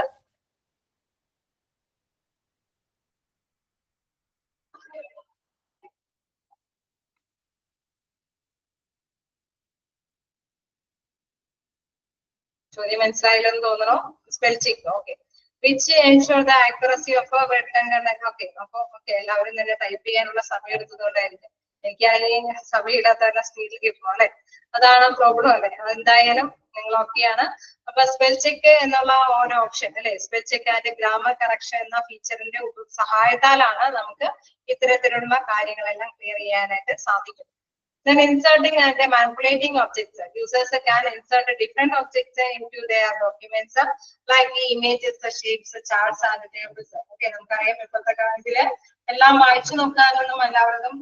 ചോദ്യം മനസ്സിലായില്ലെന്ന് തോന്നണോ? Spell check. Okay, which ensure the accuracy of okay. അപ്പൊ ഓക്കെ, എല്ലാവരും തന്നെ ടൈപ്പ് ചെയ്യാനുള്ള സമയം എടുത്തതുകൊണ്ടായിരിക്കും. എനിക്കാണെങ്കിൽ സമയമില്ലാത്ത സ്പീഡിൽ കിട്ടും അല്ലെ, അതാണ് പ്രോബ്ലം അല്ലെ. അതെന്തായാലും നിങ്ങൾ ഓക്കെയാണ്. അപ്പൊ സ്പെൽ ചെക്ക് എന്നുള്ള ഓരോ ഓപ്ഷൻ അല്ലെ, spell check and grammar correction എന്ന ഫീച്ചറിന്റെ സഹായത്താലാണ് നമുക്ക് ഇത്തരത്തിലുള്ള കാര്യങ്ങളെല്ലാം ക്ലിയർ ചെയ്യാനായിട്ട് സാധിക്കും. Then inserting and manipulating objects. Users can insert different objects into their documents, like the images, the shapes, the charts and the tables. Okay, നമുക്കറിയാം ഇപ്പോഴത്തെ കാലത്തില് എല്ലാം വായിച്ചു നോക്കാനൊന്നും എല്ലാവർക്കും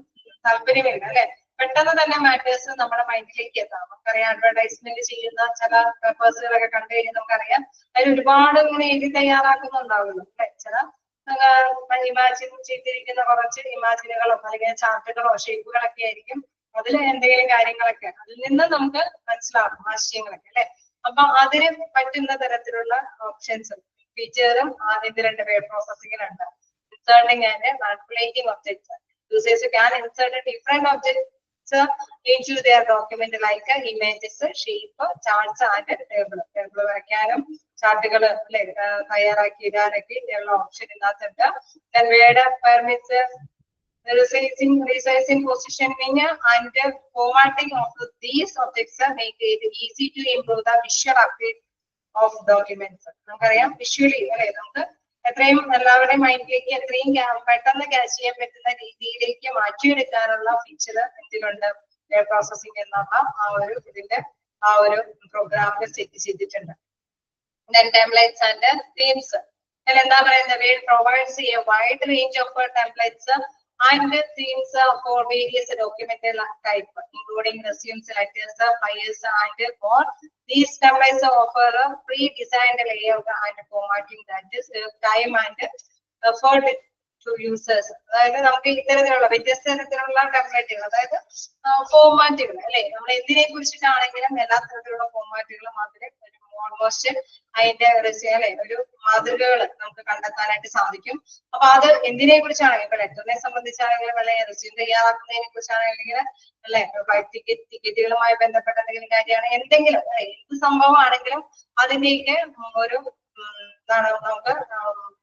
താല്പര്യമില്ല അല്ലെ. പെട്ടെന്ന് തന്നെ മാറ്റേഴ്സ് നമ്മുടെ മൈൻഡിലേക്ക് എത്താം. നമുക്കറിയാം അഡ്വർടൈസ്മെന്റ് ചെയ്യുന്ന ചില പേപ്പേഴ്സുകളൊക്കെ കണ്ടു കഴിഞ്ഞാൽ നമുക്കറിയാം അതിൽ ഒരുപാട് ഇങ്ങനെ എഴുതി തയ്യാറാക്കുന്നുണ്ടാവുമല്ലോ അല്ലെ. ചില ഇമാജിൻ ചെയ്തിരിക്കുന്ന കുറച്ച് ഇമാജിനുകളോ അല്ലെങ്കിൽ ചാർട്ടുകളോ ഷേപ്പുകളൊക്കെ ആയിരിക്കും. അതിൽ എന്തെങ്കിലും കാര്യങ്ങളൊക്കെ അതിൽ നിന്ന് നമുക്ക് മനസ്സിലാവും ആശയങ്ങളൊക്കെ അല്ലെ. അപ്പൊ അതിന് പറ്റുന്ന തരത്തിലുള്ള ഓപ്ഷൻസും ഫീച്ചറും ആദ്യത്തെ 2 വേർഡ് പ്രോസസ്സിംഗിലുണ്ട്. Inserting and manipulating objects. Users can insert different objects into their document like images, shape, charts and table. Table വരയ്ക്കാനും ചാർട്ടുകൾ അല്ലെ തയ്യാറാക്കി ഇടാനൊക്കെ ഉള്ള ഓപ്ഷൻ ഇതിനകത്തുണ്ട്. Then word permits resizing, positioning and formatting of these objects make it easy to improve the visual appeal of documents. നമുക്കറിയാം visually അല്ലെ, നമുക്ക് എത്രയും എല്ലാവരുടെയും മൈൻഡിലേക്ക് എത്രയും പെട്ടെന്ന് ക്യാച്ച് ചെയ്യാൻ പറ്റുന്ന രീതിയിലേക്ക് മാറ്റിയെടുക്കാനുള്ള ഫീച്ചർ ഇതിലുണ്ട്. വേർഡ് പ്രോസസ്സിംഗ് എന്നുള്ള ഇതിന്റെ പ്രോഗ്രാമിൽ സെറ്റ് ചെയ്തിട്ടുണ്ട്. Then templates and themes. എന്താ പറയുന്നത്, Word provides a wide range of templates and themes for various document type, including resumes, letters, files, and more. These templates offer a pre-designed layout and formatting that is time and effort to users. അതായത് നമുക്ക് ഇത്തരത്തിലുള്ള വ്യത്യസ്ത തരത്തിലുള്ള ടെംപ്ലേറ്റുകൾ, അതായത് ഫോർമാറ്റുകൾ അല്ലെ, നമ്മൾ എന്തിനെ കുറിച്ചിട്ടാണെങ്കിലും എല്ലാ തരത്തിലുള്ള ഫോർമാറ്റുകളും അതിൽ ഓൾമോസ്റ്റ് അതിന്റെ അല്ലെ ഒരു മാതൃകകൾ നമുക്ക് കണ്ടെത്താനായിട്ട് സാധിക്കും. അപ്പൊ അത് എന്തിനെ കുറിച്ചാണെങ്കിലും ഇപ്പൊ ലെറ്ററിനെ സംബന്ധിച്ചാണെങ്കിലും അല്ലെ റെസ്യൂം തയ്യാറാക്കുന്നതിനെ കുറിച്ചാണെങ്കിലും അല്ലെ ഫ്ലൈറ്റ് ടിക്കറ്റുകളുമായി ബന്ധപ്പെട്ട എന്തെങ്കിലും കാര്യമാണ്, എന്തെങ്കിലും എന്ത് സംഭവമാണെങ്കിലും അതിന്റെയൊക്കെ ഒരു എന്താണ് നമുക്ക്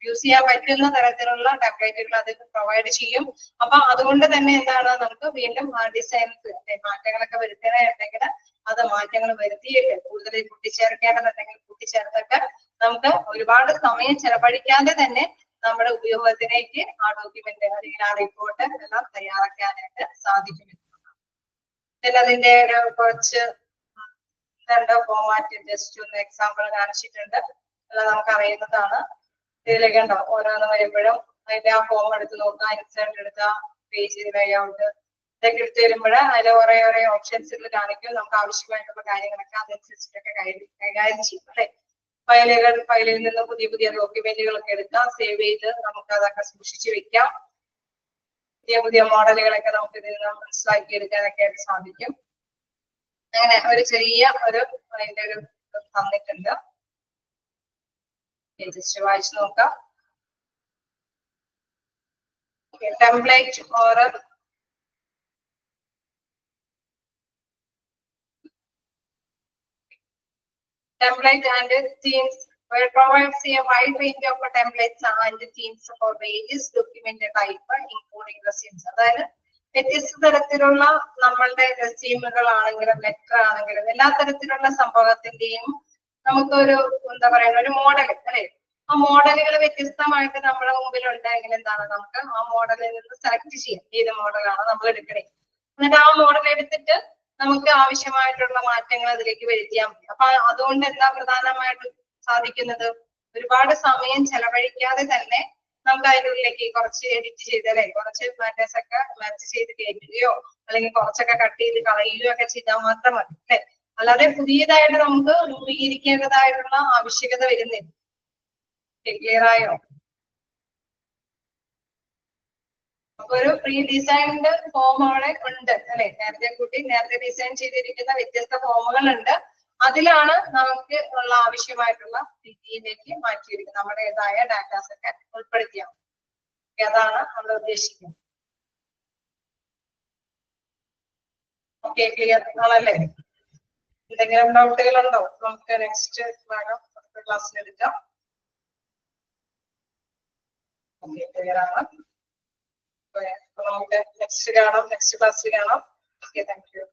യൂസ് ചെയ്യാൻ പറ്റുന്ന തരത്തിലുള്ള ടെംപ്ലേറ്റുകൾ അത് പ്രൊവൈഡ് ചെയ്യും. അപ്പൊ അതുകൊണ്ട് തന്നെ എന്താണ് നമുക്ക് വീണ്ടും ആ ഡിസൈൻസ് മാറ്റങ്ങളൊക്കെ വരുത്താനായിട്ടുണ്ടെങ്കിൽ അത് മാറ്റങ്ങൾ വരുത്തിയിട്ട് കൂടുതൽ കൂട്ടിച്ചേർക്കേണ്ടതുണ്ടെങ്കിൽ കൂട്ടിച്ചേർത്തിട്ട് നമുക്ക് ഒരുപാട് സമയം ചെലവഴിക്കാതെ തന്നെ നമ്മുടെ ഉപയോഗത്തിലേക്ക് ആ ഡോക്യുമെന്റ് അല്ലെങ്കിൽ ആ റിപ്പോർട്ട് എല്ലാം തയ്യാറാക്കാനായിട്ട് സാധിക്കും. അതിന്റെ ഒരു കുറച്ച് ഫോർമാറ്റ് ജസ്റ്റ് ഒന്ന് എക്സാമ്പിൾ കാണിച്ചിട്ടുണ്ട്. എല്ലാം നമുക്ക് അറിയുന്നതാണ്. ഇതിലേക്ക് ഉണ്ടാവും ഓരോന്ന് വരുമ്പോഴും അതിന്റെ ആ ഫോം എടുത്ത് നോക്കുക, ഇൻസേർട്ട് എടുക്കുക, പേജ് ലേഔട്ട് ഇതൊക്കെ എടുത്ത് വരുമ്പോൾ അതിൽ കുറെ ഓപ്ഷൻസുകൾ കാണിക്കും. നമുക്ക് ആവശ്യമായിട്ടുള്ള കാര്യങ്ങളൊക്കെ അതനുസരിച്ചിട്ടൊക്കെ കൈകാര്യം ചെയ്യും അല്ലെ. ഫയലിൽ നിന്ന് പുതിയ ഡോക്യുമെന്റുകളൊക്കെ എടുക്കാം, സേവ് ചെയ്ത് നമുക്ക് അതൊക്കെ സൂക്ഷിച്ചു വെക്കാം. പുതിയ മോഡലുകളൊക്കെ നമുക്ക് ഇതിൽ നിന്ന് മനസ്സിലാക്കി എടുക്കാനൊക്കെ ആയിട്ട് സാധിക്കും. അങ്ങനെ ഒരു ചെറിയ അതിന്റെ ഒരു തന്നിട്ടുണ്ട്, ജസ്റ്റ് വായിച്ചു നോക്കാം. Template or template and themes. Word provides a wide range of templates and themes for various document type, including resumes. അതായത് വ്യത്യസ്ത തരത്തിലുള്ള നമ്മളുടെ റെസ്യൂമുകളാണെങ്കിലും ലെറ്റർ ആണെങ്കിലും എല്ലാ തരത്തിലുള്ള സംഭവത്തിന്റെയും നമുക്കൊരു എന്താ പറയുക ഒരു മോഡൽ അല്ലെ. ആ മോഡലുകൾ വ്യത്യസ്തമായിട്ട് നമ്മുടെ മുമ്പിൽ ഉണ്ടെങ്കിൽ എന്താണ് നമുക്ക് ആ മോഡലിൽ നിന്ന് സെലക്ട് ചെയ്യാം ഏത് മോഡലാണ് നമ്മൾ എടുക്കണേ. എന്നിട്ട് ആ മോഡൽ എടുത്തിട്ട് നമുക്ക് ആവശ്യമായിട്ടുള്ള മാറ്റങ്ങൾ അതിലേക്ക് വരുത്തിയാൽ മതി. അപ്പൊ അതുകൊണ്ട് എന്താ പ്രധാനമായിട്ട് സാധിക്കുന്നത്, ഒരുപാട് സമയം ചെലവഴിക്കാതെ തന്നെ നമുക്ക് അതിൻ്റെ ഉള്ളിലേക്ക് കുറച്ച് എഡിറ്റ് ചെയ്ത് അല്ലെ കുറച്ച് മാറ്റേഴ്സ് ഒക്കെ മാച്ച് ചെയ്ത് കയറ്റുകയോ അല്ലെങ്കിൽ കുറച്ചൊക്കെ കട്ട് ചെയ്ത് കളയുകയോ ഒക്കെ ചെയ്താൽ മാത്രം മതി അല്ലെ. അല്ലാതെ പുതിയതായിട്ട് നമുക്ക് രൂപീകരിക്കേണ്ടതായിട്ടുള്ള ആവശ്യകത വരുന്നില്ല. ക്ലിയർ ആയോ? അപ്പൊ ഒരു പ്രീ ഡിസൈൻഡ് ഫോം അവിടെ ഉണ്ട് അല്ലെ. നേരത്തെ ഡിസൈൻ ചെയ്തിരിക്കുന്ന വ്യത്യസ്ത ഫോമുകൾ ഉണ്ട്. അതിലാണ് നമുക്ക് ഉള്ള ആവശ്യമായിട്ടുള്ള രീതിയിലേക്ക് മാറ്റിയിരിക്കുന്നത് നമ്മുടേതായ ഡാറ്റാസ് ഒക്കെ ഉൾപ്പെടുത്തിയാൽ അതാണ് നമ്മൾ ഉദ്ദേശിക്കുന്നത്. ഓക്കെ, ക്ലിയർ ആണല്ലേ? എന്തെങ്കിലും ഡൗട്ടുകളുണ്ടോ? നമുക്ക് നെക്സ്റ്റ് ഭാഗം ക്ലാസ്സിൽ എടുക്കാം. ഓക്കെ, ക്ലിയർ ആണ്. നമുക്ക് നെക്സ്റ്റ് കാണാം, നെക്സ്റ്റ് ക്ലാസ്സിൽ കാണാം. Okay, thank you.